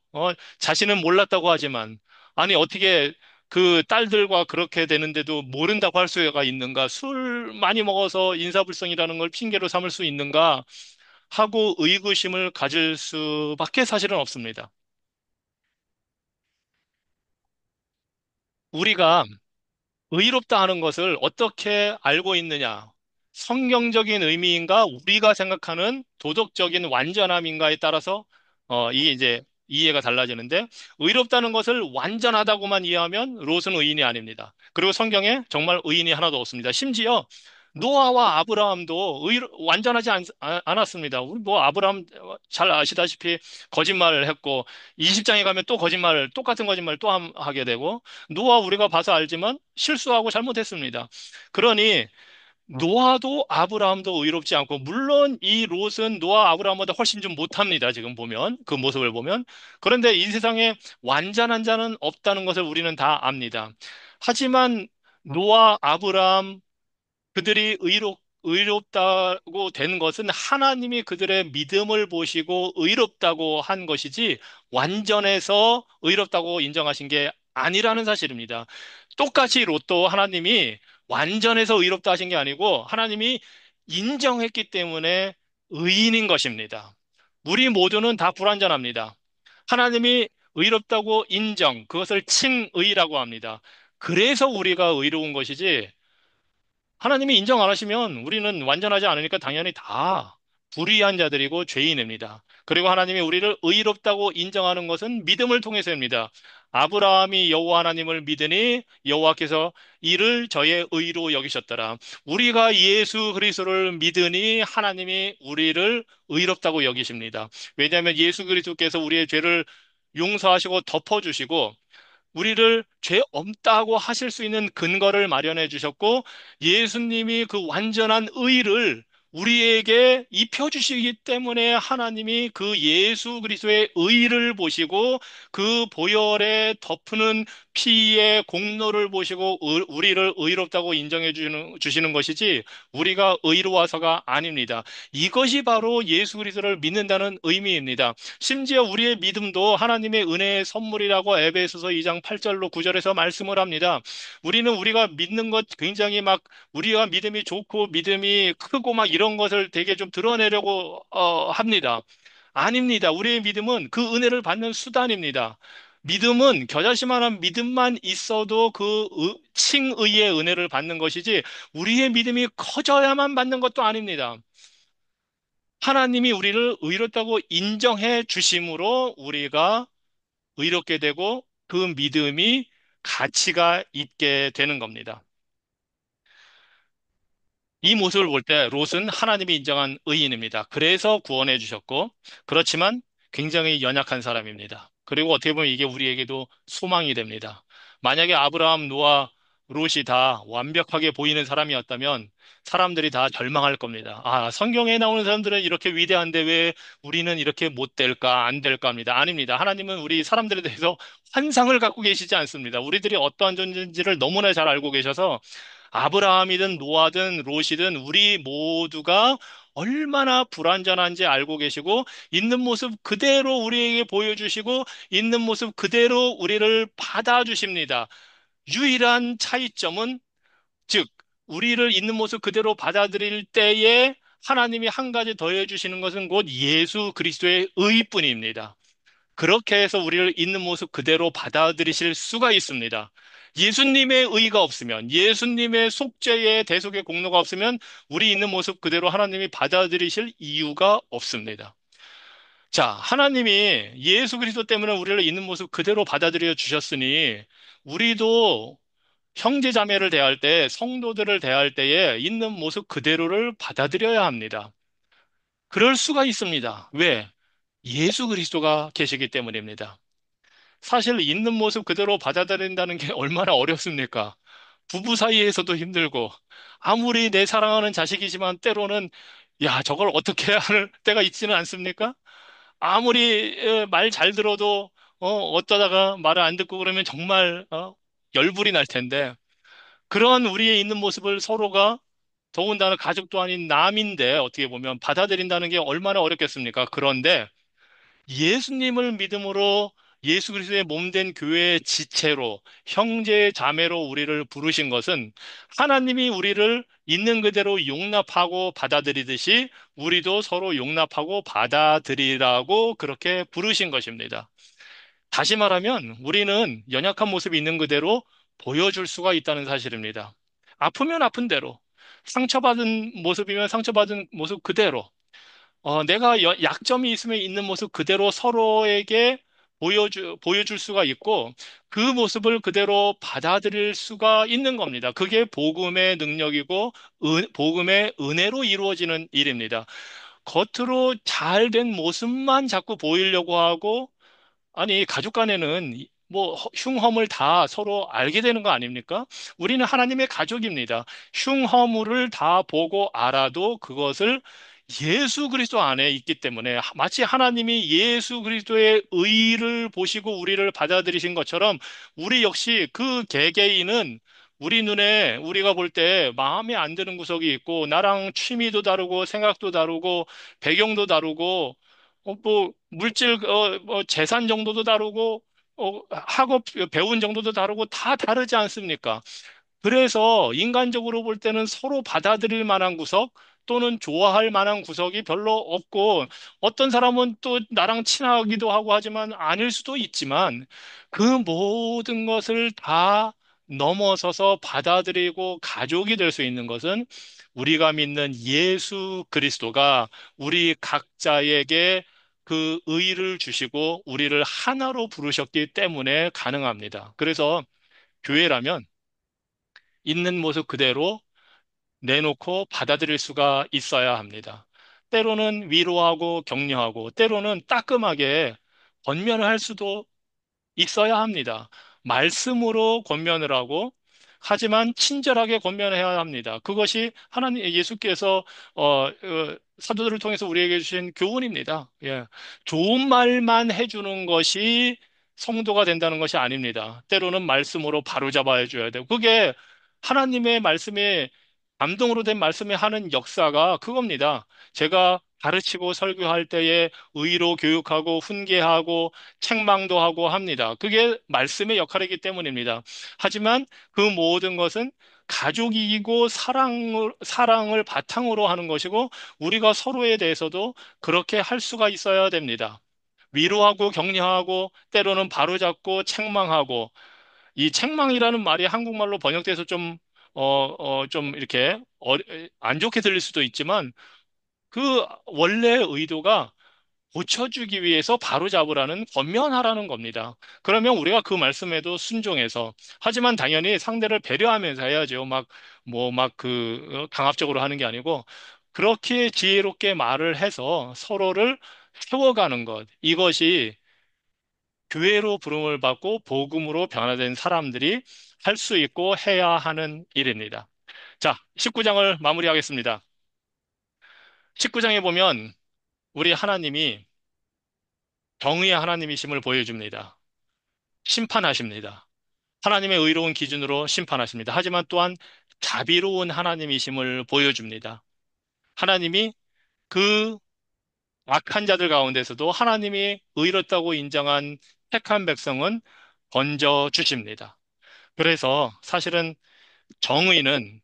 자신은 몰랐다고 하지만 아니 어떻게 그 딸들과 그렇게 되는데도 모른다고 할 수가 있는가? 술 많이 먹어서 인사불성이라는 걸 핑계로 삼을 수 있는가? 하고 의구심을 가질 수밖에 사실은 없습니다. 우리가 의롭다 하는 것을 어떻게 알고 있느냐? 성경적인 의미인가? 우리가 생각하는 도덕적인 완전함인가에 따라서 이게 이제 이해가 달라지는데 의롭다는 것을 완전하다고만 이해하면 롯은 의인이 아닙니다. 그리고 성경에 정말 의인이 하나도 없습니다. 심지어 노아와 아브라함도 완전하지 않았습니다. 우리 뭐 아브라함 잘 아시다시피 거짓말을 했고 20장에 가면 또 똑같은 거짓말 또 하게 되고 노아 우리가 봐서 알지만 실수하고 잘못했습니다. 그러니 노아도 아브라함도 의롭지 않고 물론 이 롯은 노아 아브라함보다 훨씬 좀 못합니다. 지금 보면 그 모습을 보면 그런데 이 세상에 완전한 자는 없다는 것을 우리는 다 압니다. 하지만 노아 아브라함 그들이 의롭다고 된 것은 하나님이 그들의 믿음을 보시고 의롭다고 한 것이지 완전해서 의롭다고 인정하신 게 아니라는 사실입니다. 똑같이 롯도 하나님이 완전해서 의롭다 하신 게 아니고 하나님이 인정했기 때문에 의인인 것입니다. 우리 모두는 다 불완전합니다. 하나님이 의롭다고 인정, 그것을 칭의라고 합니다. 그래서 우리가 의로운 것이지 하나님이 인정 안 하시면 우리는 완전하지 않으니까 당연히 다 불의한 자들이고 죄인입니다. 그리고 하나님이 우리를 의롭다고 인정하는 것은 믿음을 통해서입니다. 아브라함이 여호와 하나님을 믿으니 여호와께서 이를 저의 의로 여기셨더라. 우리가 예수 그리스도를 믿으니 하나님이 우리를 의롭다고 여기십니다. 왜냐하면 예수 그리스도께서 우리의 죄를 용서하시고 덮어주시고 우리를 죄 없다고 하실 수 있는 근거를 마련해 주셨고, 예수님이 그 완전한 의를 우리에게 입혀주시기 때문에 하나님이 그 예수 그리스도의 의를 보시고 그 보혈에 덮는 피의 공로를 보시고 우리를 의롭다고 인정해 주시는 것이지 우리가 의로워서가 아닙니다. 이것이 바로 예수 그리스도를 믿는다는 의미입니다. 심지어 우리의 믿음도 하나님의 은혜의 선물이라고 에베소서 2장 8절로 9절에서 말씀을 합니다. 우리는 우리가 믿는 것 굉장히 막 우리가 믿음이 좋고 믿음이 크고 막 이런 것을 되게 좀 드러내려고 합니다. 아닙니다. 우리의 믿음은 그 은혜를 받는 수단입니다. 믿음은 겨자씨만한 믿음만 있어도 그 칭의의 은혜를 받는 것이지 우리의 믿음이 커져야만 받는 것도 아닙니다. 하나님이 우리를 의롭다고 인정해 주심으로 우리가 의롭게 되고 그 믿음이 가치가 있게 되는 겁니다. 이 모습을 볼 때 롯은 하나님이 인정한 의인입니다. 그래서 구원해 주셨고, 그렇지만 굉장히 연약한 사람입니다. 그리고 어떻게 보면 이게 우리에게도 소망이 됩니다. 만약에 아브라함, 노아, 롯이 다 완벽하게 보이는 사람이었다면 사람들이 다 절망할 겁니다. 아, 성경에 나오는 사람들은 이렇게 위대한데 왜 우리는 이렇게 못 될까, 안 될까 합니다. 아닙니다. 하나님은 우리 사람들에 대해서 환상을 갖고 계시지 않습니다. 우리들이 어떠한 존재인지를 너무나 잘 알고 계셔서 아브라함이든 노아든 롯이든 우리 모두가 얼마나 불완전한지 알고 계시고 있는 모습 그대로 우리에게 보여주시고 있는 모습 그대로 우리를 받아주십니다. 유일한 차이점은 즉 우리를 있는 모습 그대로 받아들일 때에 하나님이 한 가지 더해 주시는 것은 곧 예수 그리스도의 의뿐입니다. 그렇게 해서 우리를 있는 모습 그대로 받아들이실 수가 있습니다. 예수님의 의가 없으면, 예수님의 속죄의 대속의 공로가 없으면 우리 있는 모습 그대로 하나님이 받아들이실 이유가 없습니다. 자, 하나님이 예수 그리스도 때문에 우리를 있는 모습 그대로 받아들여 주셨으니 우리도 형제 자매를 대할 때, 성도들을 대할 때에 있는 모습 그대로를 받아들여야 합니다. 그럴 수가 있습니다. 왜? 예수 그리스도가 계시기 때문입니다. 사실 있는 모습 그대로 받아들인다는 게 얼마나 어렵습니까? 부부 사이에서도 힘들고, 아무리 내 사랑하는 자식이지만 때로는, 야, 저걸 어떻게 해야 할 때가 있지는 않습니까? 아무리 말 잘 들어도, 어쩌다가 말을 안 듣고 그러면 정말, 열불이 날 텐데, 그런 우리의 있는 모습을 서로가 더군다나 가족도 아닌 남인데, 어떻게 보면 받아들인다는 게 얼마나 어렵겠습니까? 그런데, 예수님을 믿음으로 예수 그리스도의 몸된 교회의 지체로 형제 자매로 우리를 부르신 것은 하나님이 우리를 있는 그대로 용납하고 받아들이듯이 우리도 서로 용납하고 받아들이라고 그렇게 부르신 것입니다. 다시 말하면 우리는 연약한 모습이 있는 그대로 보여줄 수가 있다는 사실입니다. 아프면 아픈 대로, 상처받은 모습이면 상처받은 모습 그대로, 내가 약점이 있으면 있는 모습 그대로 서로에게 보여줄 수가 있고, 그 모습을 그대로 받아들일 수가 있는 겁니다. 그게 복음의 능력이고, 복음의 은혜로 이루어지는 일입니다. 겉으로 잘 된 모습만 자꾸 보이려고 하고, 아니, 가족 간에는 뭐 흉허물 다 서로 알게 되는 거 아닙니까? 우리는 하나님의 가족입니다. 흉허물을 다 보고 알아도 그것을 예수 그리스도 안에 있기 때문에 마치 하나님이 예수 그리스도의 의를 보시고 우리를 받아들이신 것처럼 우리 역시 그 개개인은 우리 눈에 우리가 볼 때 마음에 안 드는 구석이 있고 나랑 취미도 다르고 생각도 다르고 배경도 다르고 뭐 물질 뭐 재산 정도도 다르고 학업 배운 정도도 다르고 다 다르지 않습니까? 그래서 인간적으로 볼 때는 서로 받아들일 만한 구석 또는 좋아할 만한 구석이 별로 없고 어떤 사람은 또 나랑 친하기도 하고 하지만 아닐 수도 있지만 그 모든 것을 다 넘어서서 받아들이고 가족이 될 수 있는 것은 우리가 믿는 예수 그리스도가 우리 각자에게 그 의를 주시고 우리를 하나로 부르셨기 때문에 가능합니다. 그래서 교회라면 있는 모습 그대로 내놓고 받아들일 수가 있어야 합니다. 때로는 위로하고 격려하고, 때로는 따끔하게 권면을 할 수도 있어야 합니다. 말씀으로 권면을 하고 하지만 친절하게 권면해야 합니다. 그것이 하나님 예수께서 사도들을 통해서 우리에게 주신 교훈입니다. 예. 좋은 말만 해주는 것이 성도가 된다는 것이 아닙니다. 때로는 말씀으로 바로잡아 줘야 되고 그게 하나님의 말씀에 감동으로 된 말씀에 하는 역사가 그겁니다. 제가 가르치고 설교할 때에 의로 교육하고 훈계하고 책망도 하고 합니다. 그게 말씀의 역할이기 때문입니다. 하지만 그 모든 것은 가족이고 사랑을 바탕으로 하는 것이고 우리가 서로에 대해서도 그렇게 할 수가 있어야 됩니다. 위로하고 격려하고 때로는 바로잡고 책망하고 이 책망이라는 말이 한국말로 번역돼서 좀 이렇게 안 좋게 들릴 수도 있지만 그 원래 의도가 고쳐주기 위해서 바로잡으라는 권면하라는 겁니다. 그러면 우리가 그 말씀에도 순종해서 하지만 당연히 상대를 배려하면서 해야죠. 강압적으로 하는 게 아니고 그렇게 지혜롭게 말을 해서 서로를 세워가는 것. 이것이 교회로 부름을 받고 복음으로 변화된 사람들이 할 수 있고 해야 하는 일입니다. 자, 19장을 마무리하겠습니다. 19장에 보면 우리 하나님이 정의의 하나님이심을 보여줍니다. 심판하십니다. 하나님의 의로운 기준으로 심판하십니다. 하지만 또한 자비로운 하나님이심을 보여줍니다. 하나님이 그 악한 자들 가운데서도 하나님이 의롭다고 인정한 택한 백성은 건져 주십니다. 그래서 사실은 정의는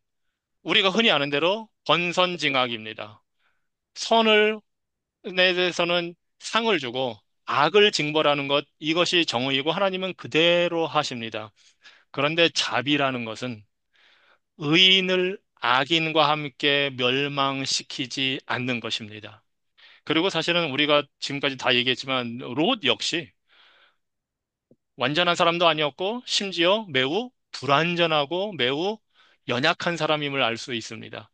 우리가 흔히 아는 대로 권선징악입니다. 선을 에 대해서는 상을 주고 악을 징벌하는 것, 이것이 정의이고 하나님은 그대로 하십니다. 그런데 자비라는 것은 의인을 악인과 함께 멸망시키지 않는 것입니다. 그리고 사실은 우리가 지금까지 다 얘기했지만 롯 역시 완전한 사람도 아니었고 심지어 매우 불완전하고 매우 연약한 사람임을 알 수 있습니다.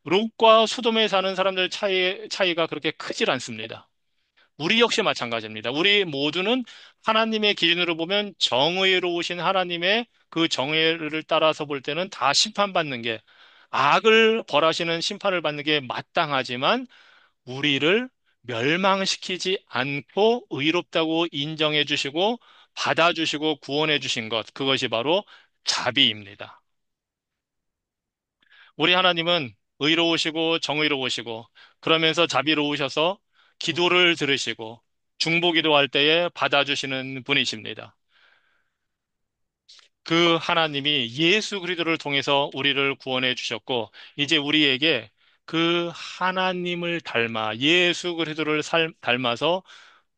롯과 소돔에 사는 사람들 차이가 그렇게 크질 않습니다. 우리 역시 마찬가지입니다. 우리 모두는 하나님의 기준으로 보면 정의로우신 하나님의 그 정의를 따라서 볼 때는 다 심판받는 게 악을 벌하시는 심판을 받는 게 마땅하지만 우리를 멸망시키지 않고 의롭다고 인정해 주시고 받아주시고 구원해 주신 것, 그것이 바로 자비입니다. 우리 하나님은 의로우시고 정의로우시고 그러면서 자비로우셔서 기도를 들으시고 중보기도 할 때에 받아주시는 분이십니다. 그 하나님이 예수 그리스도를 통해서 우리를 구원해 주셨고 이제 우리에게 그 하나님을 닮아 예수 그리스도를 닮아서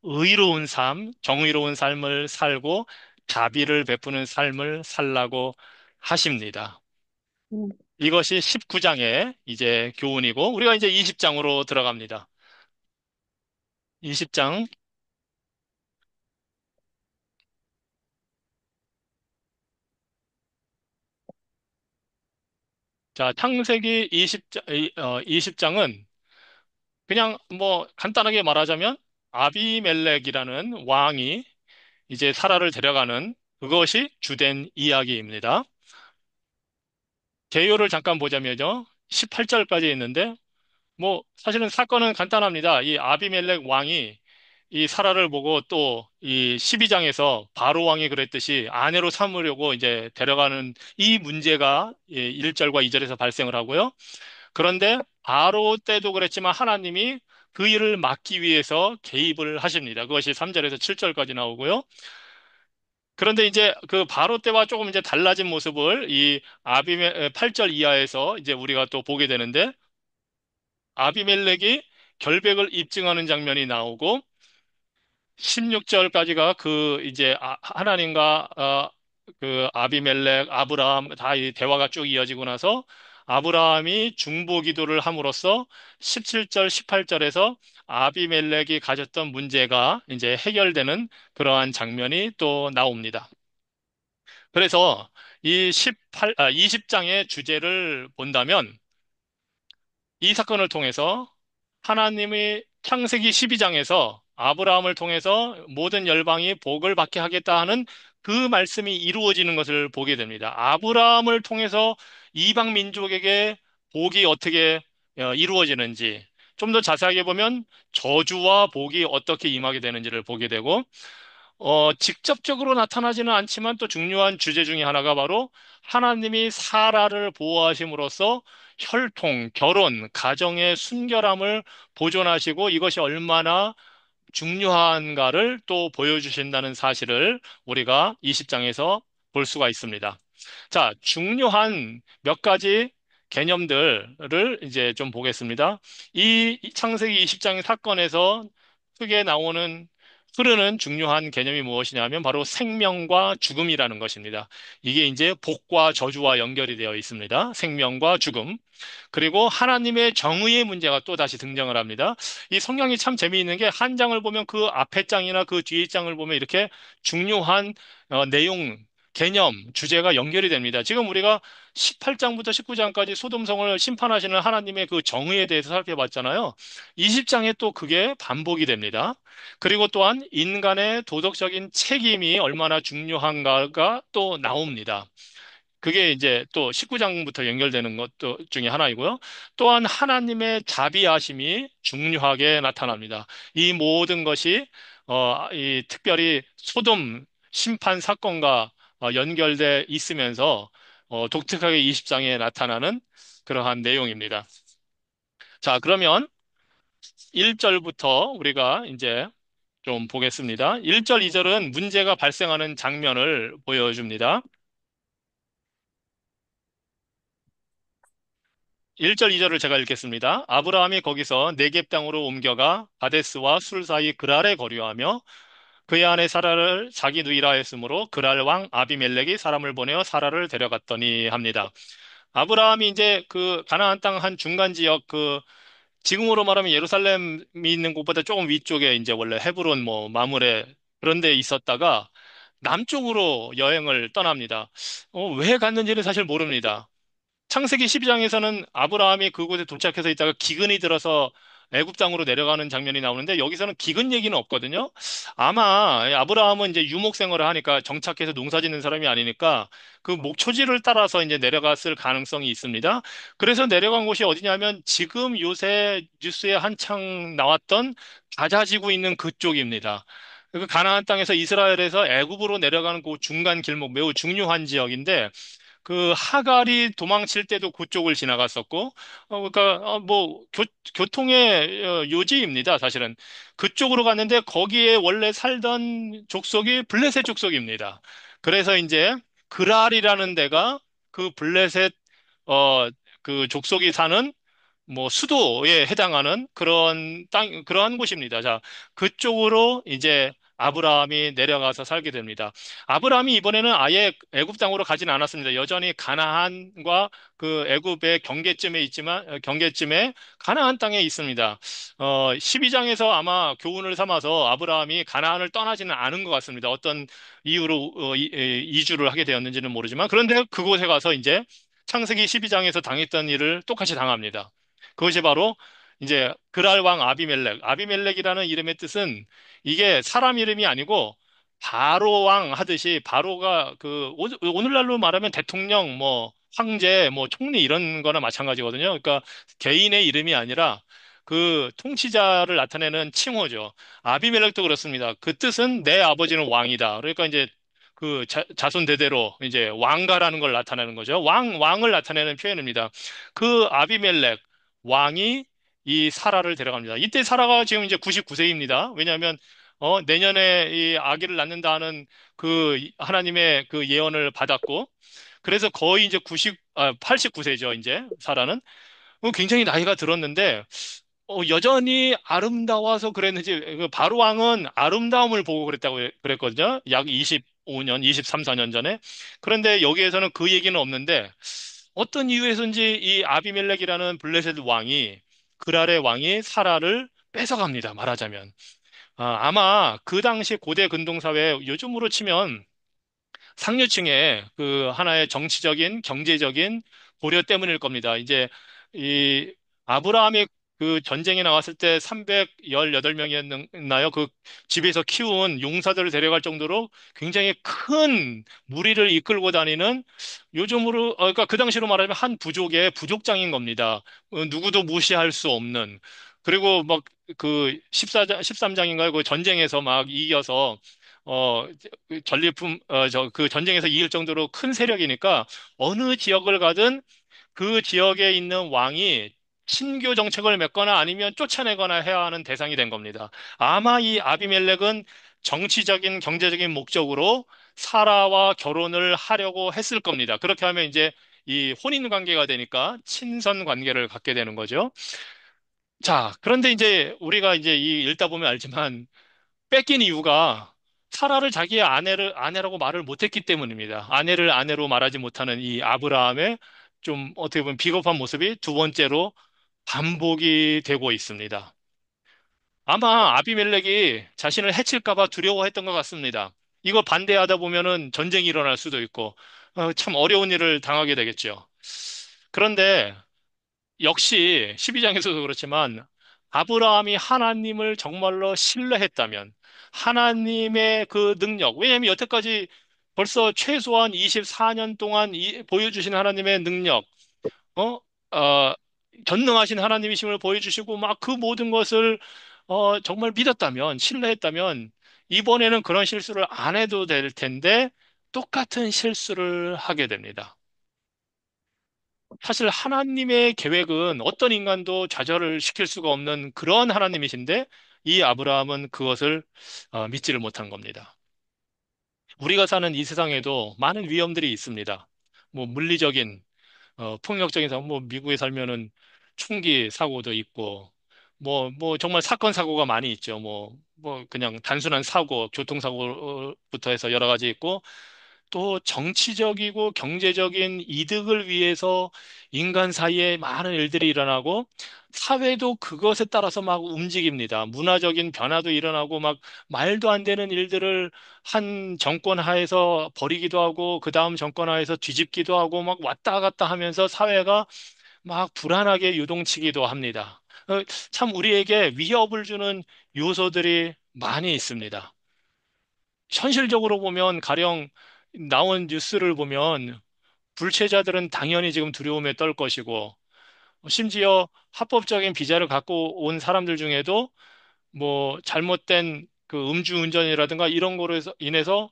의로운 삶, 정의로운 삶을 살고 자비를 베푸는 삶을 살라고 하십니다. 음, 이것이 19장의 이제 교훈이고, 우리가 이제 20장으로 들어갑니다. 20장. 자, 창세기 20장은 그냥 뭐 간단하게 말하자면 아비멜렉이라는 왕이 이제 사라를 데려가는 그것이 주된 이야기입니다. 개요를 잠깐 보자면요. 18절까지 있는데 사실은 사건은 간단합니다. 이 아비멜렉 왕이 이 사라를 보고 또 이 12장에서 바로 왕이 그랬듯이 아내로 삼으려고 이제 데려가는 이 문제가 1절과 2절에서 발생을 하고요. 그런데 바로 때도 그랬지만 하나님이 그 일을 막기 위해서 개입을 하십니다. 그것이 3절에서 7절까지 나오고요. 그런데 이제 그 바로 때와 조금 이제 달라진 모습을 이 8절 이하에서 이제 우리가 또 보게 되는데 아비멜렉이 결백을 입증하는 장면이 나오고 16절까지가 그 이제 하나님과 그 아비멜렉, 아브라함 다 이 대화가 쭉 이어지고 나서 아브라함이 중보 기도를 함으로써 17절, 18절에서 아비멜렉이 가졌던 문제가 이제 해결되는 그러한 장면이 또 나옵니다. 그래서 이 20장의 주제를 본다면 이 사건을 통해서 하나님의 창세기 12장에서 아브라함을 통해서 모든 열방이 복을 받게 하겠다 하는 그 말씀이 이루어지는 것을 보게 됩니다. 아브라함을 통해서 이방 민족에게 복이 어떻게 이루어지는지 좀 더 자세하게 보면 저주와 복이 어떻게 임하게 되는지를 보게 되고 직접적으로 나타나지는 않지만 또 중요한 주제 중에 하나가 바로 하나님이 사라를 보호하심으로써 혈통, 결혼, 가정의 순결함을 보존하시고 이것이 얼마나 중요한가를 또 보여주신다는 사실을 우리가 20장에서 볼 수가 있습니다. 자, 중요한 몇 가지 개념들을 이제 좀 보겠습니다. 이 창세기 20장 사건에서 크게 나오는 흐르는 중요한 개념이 무엇이냐면 바로 생명과 죽음이라는 것입니다. 이게 이제 복과 저주와 연결이 되어 있습니다. 생명과 죽음. 그리고 하나님의 정의의 문제가 또 다시 등장을 합니다. 이 성경이 참 재미있는 게 한 장을 보면 그 앞에 장이나 그 뒤에 장을 보면 이렇게 중요한 내용, 개념, 주제가 연결이 됩니다. 지금 우리가 18장부터 19장까지 소돔성을 심판하시는 하나님의 그 정의에 대해서 살펴봤잖아요. 20장에 또 그게 반복이 됩니다. 그리고 또한 인간의 도덕적인 책임이 얼마나 중요한가가 또 나옵니다. 그게 이제 또 19장부터 연결되는 것도 중에 하나이고요. 또한 하나님의 자비하심이 중요하게 나타납니다. 이 모든 것이 이 특별히 소돔 심판 사건과 연결돼 있으면서 독특하게 20장에 나타나는 그러한 내용입니다. 자, 그러면 1절부터 우리가 이제 좀 보겠습니다. 1절, 2절은 문제가 발생하는 장면을 보여줍니다. 1절, 2절을 제가 읽겠습니다. 아브라함이 거기서 네겝 땅으로 옮겨가 가데스와 술 사이 그랄에 거류하며 그의 아내 사라를 자기 누이라 했으므로 그랄 왕 아비멜렉이 사람을 보내어 사라를 데려갔더니 합니다. 아브라함이 이제 그 가나안 땅 한 중간 지역 그 지금으로 말하면 예루살렘이 있는 곳보다 조금 위쪽에 이제 원래 헤브론 뭐 마므레 그런 데 있었다가 남쪽으로 여행을 떠납니다. 왜 갔는지는 사실 모릅니다. 창세기 12장에서는 아브라함이 그곳에 도착해서 있다가 기근이 들어서 애굽 땅으로 내려가는 장면이 나오는데 여기서는 기근 얘기는 없거든요. 아마 아브라함은 이제 유목 생활을 하니까 정착해서 농사 짓는 사람이 아니니까 그 목초지를 따라서 이제 내려갔을 가능성이 있습니다. 그래서 내려간 곳이 어디냐면 지금 요새 뉴스에 한창 나왔던 가자지구 있는 그쪽입니다. 그 가나안 땅에서 이스라엘에서 애굽으로 내려가는 그 중간 길목 매우 중요한 지역인데 그 하갈이 도망칠 때도 그쪽을 지나갔었고, 그러니까 뭐 교통의 요지입니다. 사실은 그쪽으로 갔는데 거기에 원래 살던 족속이 블레셋 족속입니다. 그래서 이제 그랄이라는 데가 그 블레셋 어 그 족속이 사는 뭐 수도에 해당하는 그런 땅, 그러한 곳입니다. 자, 그쪽으로 이제 아브라함이 내려가서 살게 됩니다. 아브라함이 이번에는 아예 애굽 땅으로 가진 않았습니다. 여전히 가나안과 그 애굽의 경계쯤에 있지만 경계쯤에 가나안 땅에 있습니다. 12장에서 아마 교훈을 삼아서 아브라함이 가나안을 떠나지는 않은 것 같습니다. 어떤 이유로 이주를 하게 되었는지는 모르지만 그런데 그곳에 가서 이제 창세기 12장에서 당했던 일을 똑같이 당합니다. 그것이 바로 이제 그랄 왕 아비멜렉. 아비멜렉이라는 이름의 뜻은 이게 사람 이름이 아니고 바로 왕 하듯이 바로가 그 오늘날로 말하면 대통령 뭐 황제 뭐 총리 이런 거나 마찬가지거든요. 그러니까 개인의 이름이 아니라 그 통치자를 나타내는 칭호죠. 아비멜렉도 그렇습니다. 그 뜻은 내 아버지는 왕이다. 그러니까 이제 그 자손 대대로 이제 왕가라는 걸 나타내는 거죠. 왕을 나타내는 표현입니다. 그 아비멜렉 왕이 이 사라를 데려갑니다. 이때 사라가 지금 이제 99세입니다. 왜냐하면 내년에 이 아기를 낳는다는 그 하나님의 그 예언을 받았고 그래서 거의 이제 89세죠, 이제 사라는. 굉장히 나이가 들었는데 여전히 아름다워서 그랬는지 그 바로 왕은 아름다움을 보고 그랬거든요. 약 25년, 23, 4년 전에. 그런데 여기에서는 그 얘기는 없는데 어떤 이유에서인지 이 아비멜렉이라는 블레셋 왕이 그랄의 왕이 사라를 뺏어갑니다. 말하자면. 아마 그 당시 고대 근동사회 요즘으로 치면 상류층의 그 하나의 정치적인 경제적인 고려 때문일 겁니다. 이제 이 아브라함의 그 전쟁에 나왔을 때 318명이었나요? 그 집에서 키운 용사들을 데려갈 정도로 굉장히 큰 무리를 이끌고 다니는 그러니까 그 당시로 말하면 한 부족의 부족장인 겁니다. 누구도 무시할 수 없는. 그리고 막 그 14장, 13장인가요? 그 전쟁에서 막 이겨서 전리품, 그 전쟁에서 이길 정도로 큰 세력이니까 어느 지역을 가든 그 지역에 있는 왕이 신교 정책을 맺거나 아니면 쫓아내거나 해야 하는 대상이 된 겁니다. 아마 이 아비멜렉은 정치적인, 경제적인 목적으로 사라와 결혼을 하려고 했을 겁니다. 그렇게 하면 이제 이 혼인 관계가 되니까 친선 관계를 갖게 되는 거죠. 자, 그런데 이제 우리가 이제 이 읽다 보면 알지만 뺏긴 이유가 사라를 자기의 아내라고 말을 못했기 때문입니다. 아내를 아내로 말하지 못하는 이 아브라함의 좀 어떻게 보면 비겁한 모습이 두 번째로 반복이 되고 있습니다. 아마 아비멜렉이 자신을 해칠까 봐 두려워했던 것 같습니다. 이거 반대하다 보면은 전쟁이 일어날 수도 있고 참 어려운 일을 당하게 되겠죠. 그런데 역시 12장에서도 그렇지만 아브라함이 하나님을 정말로 신뢰했다면 하나님의 그 능력, 왜냐하면 여태까지 벌써 최소한 24년 동안 보여주신 하나님의 능력, 어, 어, 전능하신 하나님이심을 보여주시고 막 그 모든 것을 정말 믿었다면, 신뢰했다면 이번에는 그런 실수를 안 해도 될 텐데 똑같은 실수를 하게 됩니다. 사실 하나님의 계획은 어떤 인간도 좌절을 시킬 수가 없는 그런 하나님이신데 이 아브라함은 그것을 믿지를 못한 겁니다. 우리가 사는 이 세상에도 많은 위험들이 있습니다. 뭐 물리적인 폭력적인 사고, 뭐 미국에 살면은 총기 사고도 있고 뭐 정말 사건 사고가 많이 있죠. 뭐 그냥 단순한 사고, 교통사고부터 해서 여러 가지 있고 또 정치적이고 경제적인 이득을 위해서 인간 사이에 많은 일들이 일어나고 사회도 그것에 따라서 막 움직입니다. 문화적인 변화도 일어나고 막 말도 안 되는 일들을 한 정권 하에서 벌이기도 하고 그 다음 정권 하에서 뒤집기도 하고 막 왔다 갔다 하면서 사회가 막 불안하게 유동치기도 합니다. 참 우리에게 위협을 주는 요소들이 많이 있습니다. 현실적으로 보면 가령 나온 뉴스를 보면 불체자들은 당연히 지금 두려움에 떨 것이고 심지어 합법적인 비자를 갖고 온 사람들 중에도 뭐 잘못된 그 음주운전이라든가 이런 거로 인해서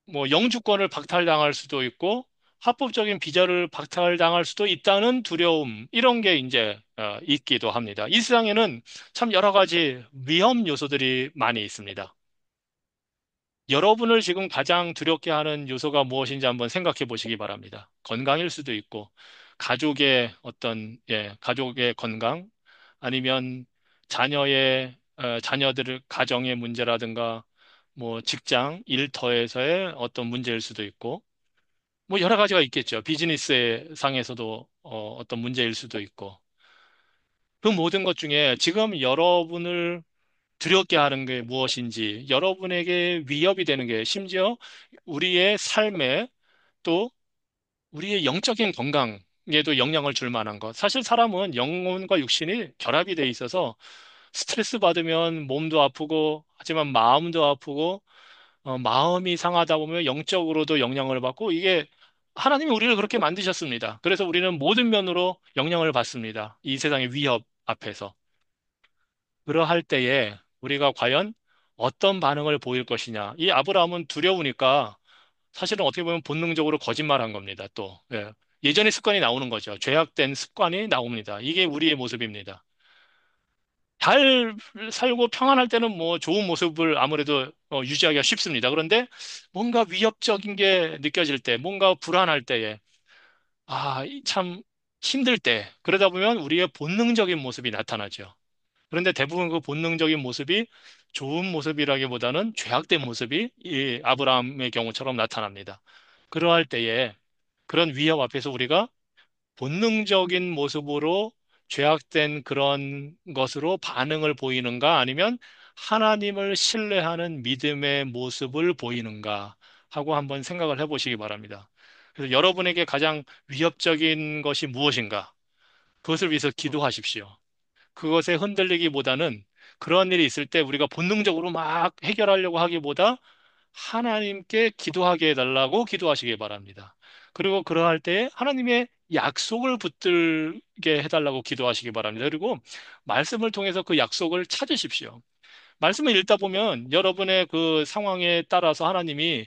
뭐 영주권을 박탈당할 수도 있고 합법적인 비자를 박탈당할 수도 있다는 두려움 이런 게 이제 있기도 합니다. 이 세상에는 참 여러 가지 위험 요소들이 많이 있습니다. 여러분을 지금 가장 두렵게 하는 요소가 무엇인지 한번 생각해 보시기 바랍니다. 건강일 수도 있고, 가족의 건강, 아니면 자녀들, 가정의 문제라든가, 뭐, 직장, 일터에서의 어떤 문제일 수도 있고, 뭐, 여러 가지가 있겠죠. 비즈니스 상에서도 어떤 문제일 수도 있고, 그 모든 것 중에 지금 여러분을 두렵게 하는 게 무엇인지, 여러분에게 위협이 되는 게 심지어 우리의 삶에 또 우리의 영적인 건강에도 영향을 줄 만한 것. 사실 사람은 영혼과 육신이 결합이 돼 있어서 스트레스 받으면 몸도 아프고, 하지만 마음도 아프고, 마음이 상하다 보면 영적으로도 영향을 받고, 이게 하나님이 우리를 그렇게 만드셨습니다. 그래서 우리는 모든 면으로 영향을 받습니다. 이 세상의 위협 앞에서. 그러할 때에 우리가 과연 어떤 반응을 보일 것이냐. 이 아브라함은 두려우니까 사실은 어떻게 보면 본능적으로 거짓말한 겁니다. 또 예. 예전의 습관이 나오는 거죠. 죄악된 습관이 나옵니다. 이게 우리의 모습입니다. 잘 살고 평안할 때는 뭐 좋은 모습을 아무래도 유지하기가 쉽습니다. 그런데 뭔가 위협적인 게 느껴질 때, 뭔가 불안할 때에 참 힘들 때 그러다 보면 우리의 본능적인 모습이 나타나죠. 그런데 대부분 그 본능적인 모습이 좋은 모습이라기보다는 죄악된 모습이 이 아브라함의 경우처럼 나타납니다. 그러할 때에 그런 위협 앞에서 우리가 본능적인 모습으로 죄악된 그런 것으로 반응을 보이는가 아니면 하나님을 신뢰하는 믿음의 모습을 보이는가 하고 한번 생각을 해보시기 바랍니다. 그래서 여러분에게 가장 위협적인 것이 무엇인가? 그것을 위해서 기도하십시오. 그것에 흔들리기보다는 그런 일이 있을 때 우리가 본능적으로 막 해결하려고 하기보다 하나님께 기도하게 해달라고 기도하시기 바랍니다. 그리고 그러할 때 하나님의 약속을 붙들게 해달라고 기도하시기 바랍니다. 그리고 말씀을 통해서 그 약속을 찾으십시오. 말씀을 읽다 보면 여러분의 그 상황에 따라서 하나님이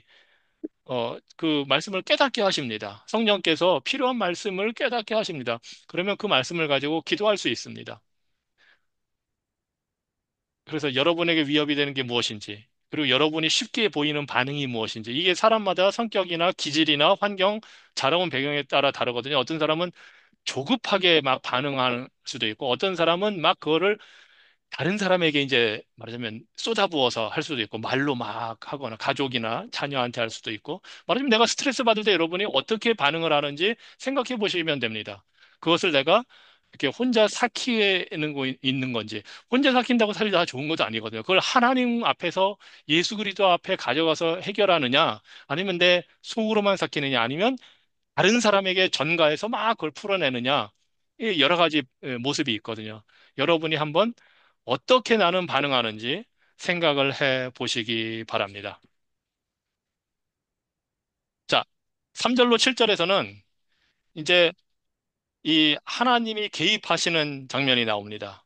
그 말씀을 깨닫게 하십니다. 성령께서 필요한 말씀을 깨닫게 하십니다. 그러면 그 말씀을 가지고 기도할 수 있습니다. 그래서 여러분에게 위협이 되는 게 무엇인지, 그리고 여러분이 쉽게 보이는 반응이 무엇인지, 이게 사람마다 성격이나 기질이나 환경, 자라온 배경에 따라 다르거든요. 어떤 사람은 조급하게 막 반응할 수도 있고, 어떤 사람은 막 그거를 다른 사람에게 이제 말하자면 쏟아부어서 할 수도 있고, 말로 막 하거나, 가족이나 자녀한테 할 수도 있고, 말하자면 내가 스트레스 받을 때 여러분이 어떻게 반응을 하는지 생각해 보시면 됩니다. 그것을 내가 이렇게 혼자 삭히는 거 있는 건지, 혼자 삭힌다고 사실 다 좋은 것도 아니거든요. 그걸 하나님 앞에서 예수 그리스도 앞에 가져가서 해결하느냐, 아니면 내 속으로만 삭히느냐, 아니면 다른 사람에게 전가해서 막 그걸 풀어내느냐, 이 여러 가지 모습이 있거든요. 여러분이 한번 어떻게 나는 반응하는지 생각을 해 보시기 바랍니다. 자, 3절로 7절에서는 이제 이 하나님이 개입하시는 장면이 나옵니다.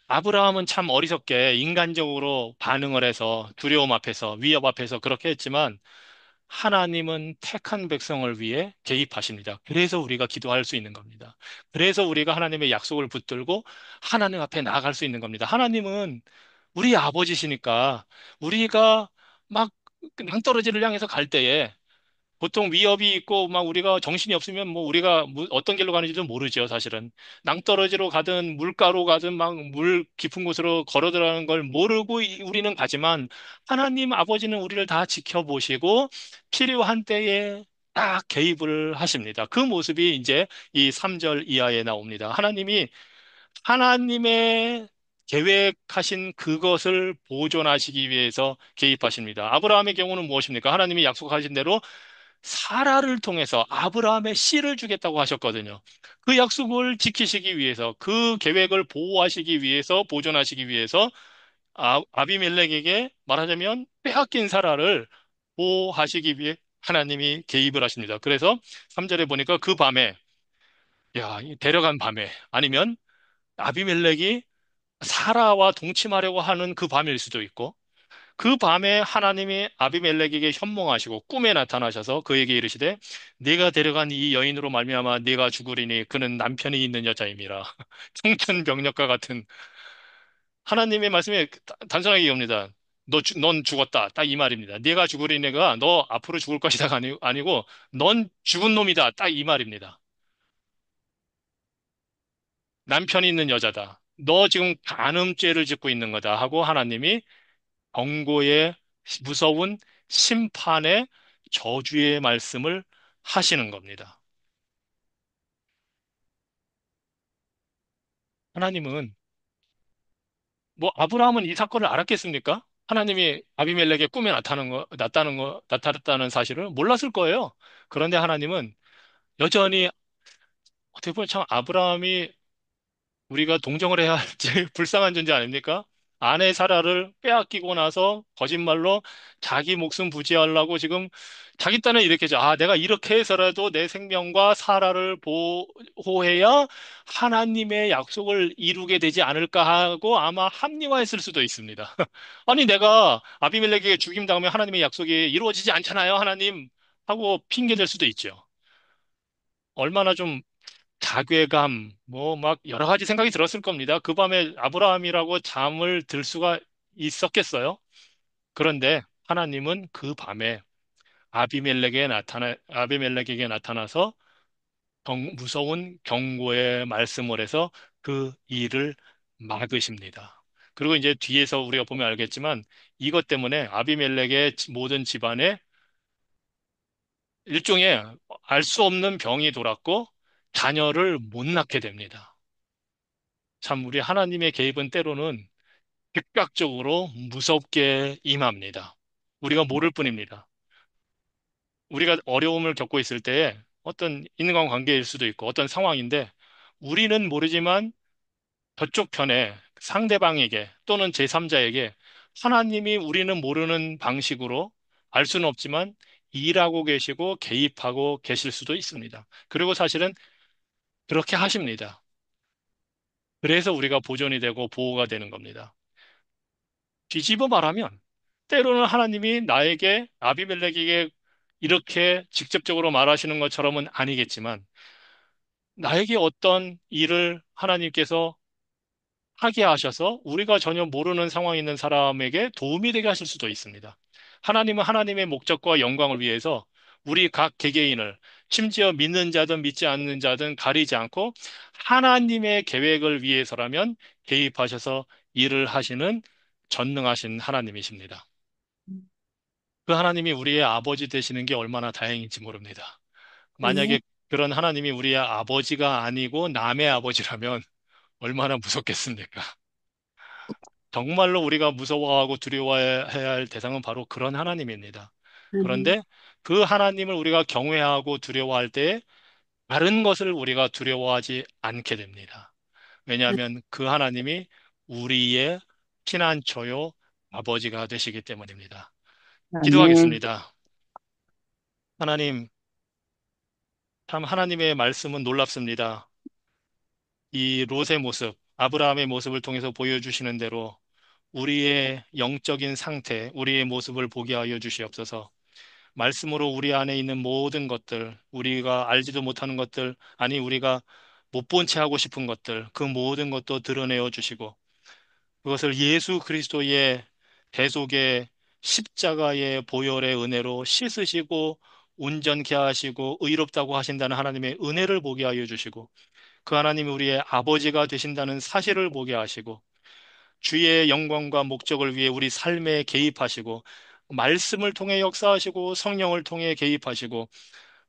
아브라함은 참 어리석게 인간적으로 반응을 해서 두려움 앞에서 위협 앞에서 그렇게 했지만 하나님은 택한 백성을 위해 개입하십니다. 그래서 우리가 기도할 수 있는 겁니다. 그래서 우리가 하나님의 약속을 붙들고 하나님 앞에 나아갈 수 있는 겁니다. 하나님은 우리 아버지시니까 우리가 막 낭떠러지를 향해서 갈 때에 보통 위협이 있고 막 우리가 정신이 없으면 뭐 우리가 어떤 길로 가는지도 모르죠, 사실은. 낭떠러지로 가든 물가로 가든 막 물 깊은 곳으로 걸어 들어가는 걸 모르고 우리는 가지만 하나님 아버지는 우리를 다 지켜보시고 필요한 때에 딱 개입을 하십니다. 그 모습이 이제 이 3절 이하에 나옵니다. 하나님의 계획하신 그것을 보존하시기 위해서 개입하십니다. 아브라함의 경우는 무엇입니까? 하나님이 약속하신 대로 사라를 통해서 아브라함의 씨를 주겠다고 하셨거든요. 그 약속을 지키시기 위해서, 그 계획을 보호하시기 위해서, 보존하시기 위해서 아비멜렉에게 말하자면 빼앗긴 사라를 보호하시기 위해 하나님이 개입을 하십니다. 그래서 3절에 보니까 그 밤에, 야, 이 데려간 밤에, 아니면 아비멜렉이 사라와 동침하려고 하는 그 밤일 수도 있고, 그 밤에 하나님이 아비멜렉에게 현몽하시고 꿈에 나타나셔서 그에게 이르시되 네가 데려간 이 여인으로 말미암아 네가 죽으리니 그는 남편이 있는 여자임이라. 청천벽력과 같은 하나님의 말씀이 단순하게 이겁니다. 넌 죽었다. 딱 이 말입니다. 네가 죽으리니가 너 앞으로 죽을 것이다가 아니고 넌 죽은 놈이다. 딱 이 말입니다. 남편이 있는 여자다. 너 지금 간음죄를 짓고 있는 거다 하고 하나님이 경고의 무서운 심판의 저주의 말씀을 하시는 겁니다. 하나님은 뭐 아브라함은 이 사건을 알았겠습니까? 하나님이 아비멜렉의 꿈에 나타났다는 사실을 몰랐을 거예요. 그런데 하나님은 여전히 어떻게 보면 참 아브라함이 우리가 동정을 해야 할지 불쌍한 존재 아닙니까? 아내 사라를 빼앗기고 나서 거짓말로 자기 목숨 부지하려고 지금 자기 딴에 이렇게 해서 내가 이렇게 해서라도 내 생명과 사라를 보호해야 하나님의 약속을 이루게 되지 않을까 하고 아마 합리화했을 수도 있습니다. 아니 내가 아비멜렉에게 죽임 당하면 하나님의 약속이 이루어지지 않잖아요, 하나님 하고 핑계댈 수도 있죠. 얼마나 좀 자괴감, 뭐 막 여러 가지 생각이 들었을 겁니다. 그 밤에 아브라함이라고 잠을 들 수가 있었겠어요? 그런데 하나님은 그 밤에 아비멜렉에게 나타나서 무서운 경고의 말씀을 해서 그 일을 막으십니다. 그리고 이제 뒤에서 우리가 보면 알겠지만 이것 때문에 아비멜렉의 모든 집안에 일종의 알 수 없는 병이 돌았고 자녀를 못 낳게 됩니다. 참 우리 하나님의 개입은 때로는 즉각적으로 무섭게 임합니다. 우리가 모를 뿐입니다. 우리가 어려움을 겪고 있을 때에 어떤 인간관계일 수도 있고 어떤 상황인데 우리는 모르지만 저쪽 편에 상대방에게 또는 제3자에게 하나님이 우리는 모르는 방식으로 알 수는 없지만 일하고 계시고 개입하고 계실 수도 있습니다. 그리고 사실은 그렇게 하십니다. 그래서 우리가 보존이 되고 보호가 되는 겁니다. 뒤집어 말하면 때로는 하나님이 나에게 아비멜렉에게 이렇게 직접적으로 말하시는 것처럼은 아니겠지만 나에게 어떤 일을 하나님께서 하게 하셔서 우리가 전혀 모르는 상황에 있는 사람에게 도움이 되게 하실 수도 있습니다. 하나님은 하나님의 목적과 영광을 위해서 우리 각 개개인을 심지어 믿는 자든 믿지 않는 자든 가리지 않고 하나님의 계획을 위해서라면 개입하셔서 일을 하시는 전능하신 하나님이십니다. 그 하나님이 우리의 아버지 되시는 게 얼마나 다행인지 모릅니다. 만약에 아멘. 그런 하나님이 우리의 아버지가 아니고 남의 아버지라면 얼마나 무섭겠습니까? 정말로 우리가 무서워하고 두려워해야 할 대상은 바로 그런 하나님입니다. 아멘. 그런데 그 하나님을 우리가 경외하고 두려워할 때 다른 것을 우리가 두려워하지 않게 됩니다. 왜냐하면 그 하나님이 우리의 피난처요 아버지가 되시기 때문입니다. 아멘. 기도하겠습니다. 하나님, 참 하나님의 말씀은 놀랍습니다. 이 롯의 모습, 아브라함의 모습을 통해서 보여주시는 대로 우리의 영적인 상태, 우리의 모습을 보게 하여 주시옵소서. 말씀으로 우리 안에 있는 모든 것들, 우리가 알지도 못하는 것들, 아니 우리가 못 본 채 하고 싶은 것들, 그 모든 것도 드러내어 주시고, 그것을 예수 그리스도의 대속의 십자가의 보혈의 은혜로 씻으시고, 온전케 하시고, 의롭다고 하신다는 하나님의 은혜를 보게 하여 주시고, 그 하나님이 우리의 아버지가 되신다는 사실을 보게 하시고, 주의 영광과 목적을 위해 우리 삶에 개입하시고, 말씀을 통해 역사하시고, 성령을 통해 개입하시고,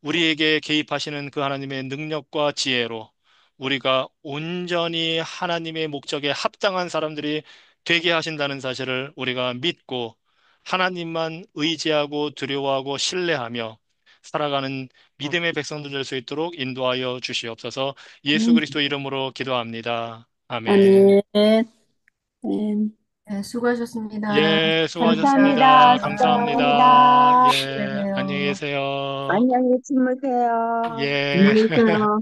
우리에게 개입하시는 그 하나님의 능력과 지혜로 우리가 온전히 하나님의 목적에 합당한 사람들이 되게 하신다는 사실을 우리가 믿고 하나님만 의지하고 두려워하고 신뢰하며 살아가는 믿음의 백성들 될 수 있도록 인도하여 주시옵소서. 예수 그리스도 이름으로 기도합니다. 아멘. 아멘. 아멘. 네, 수고하셨습니다. 예, 감사합니다. 수고하셨습니다. 감사합니다. 수고하셨습니다. 예, 안녕히 그래요. 계세요. 안녕히 주무세요. 예. 안녕히 계세요.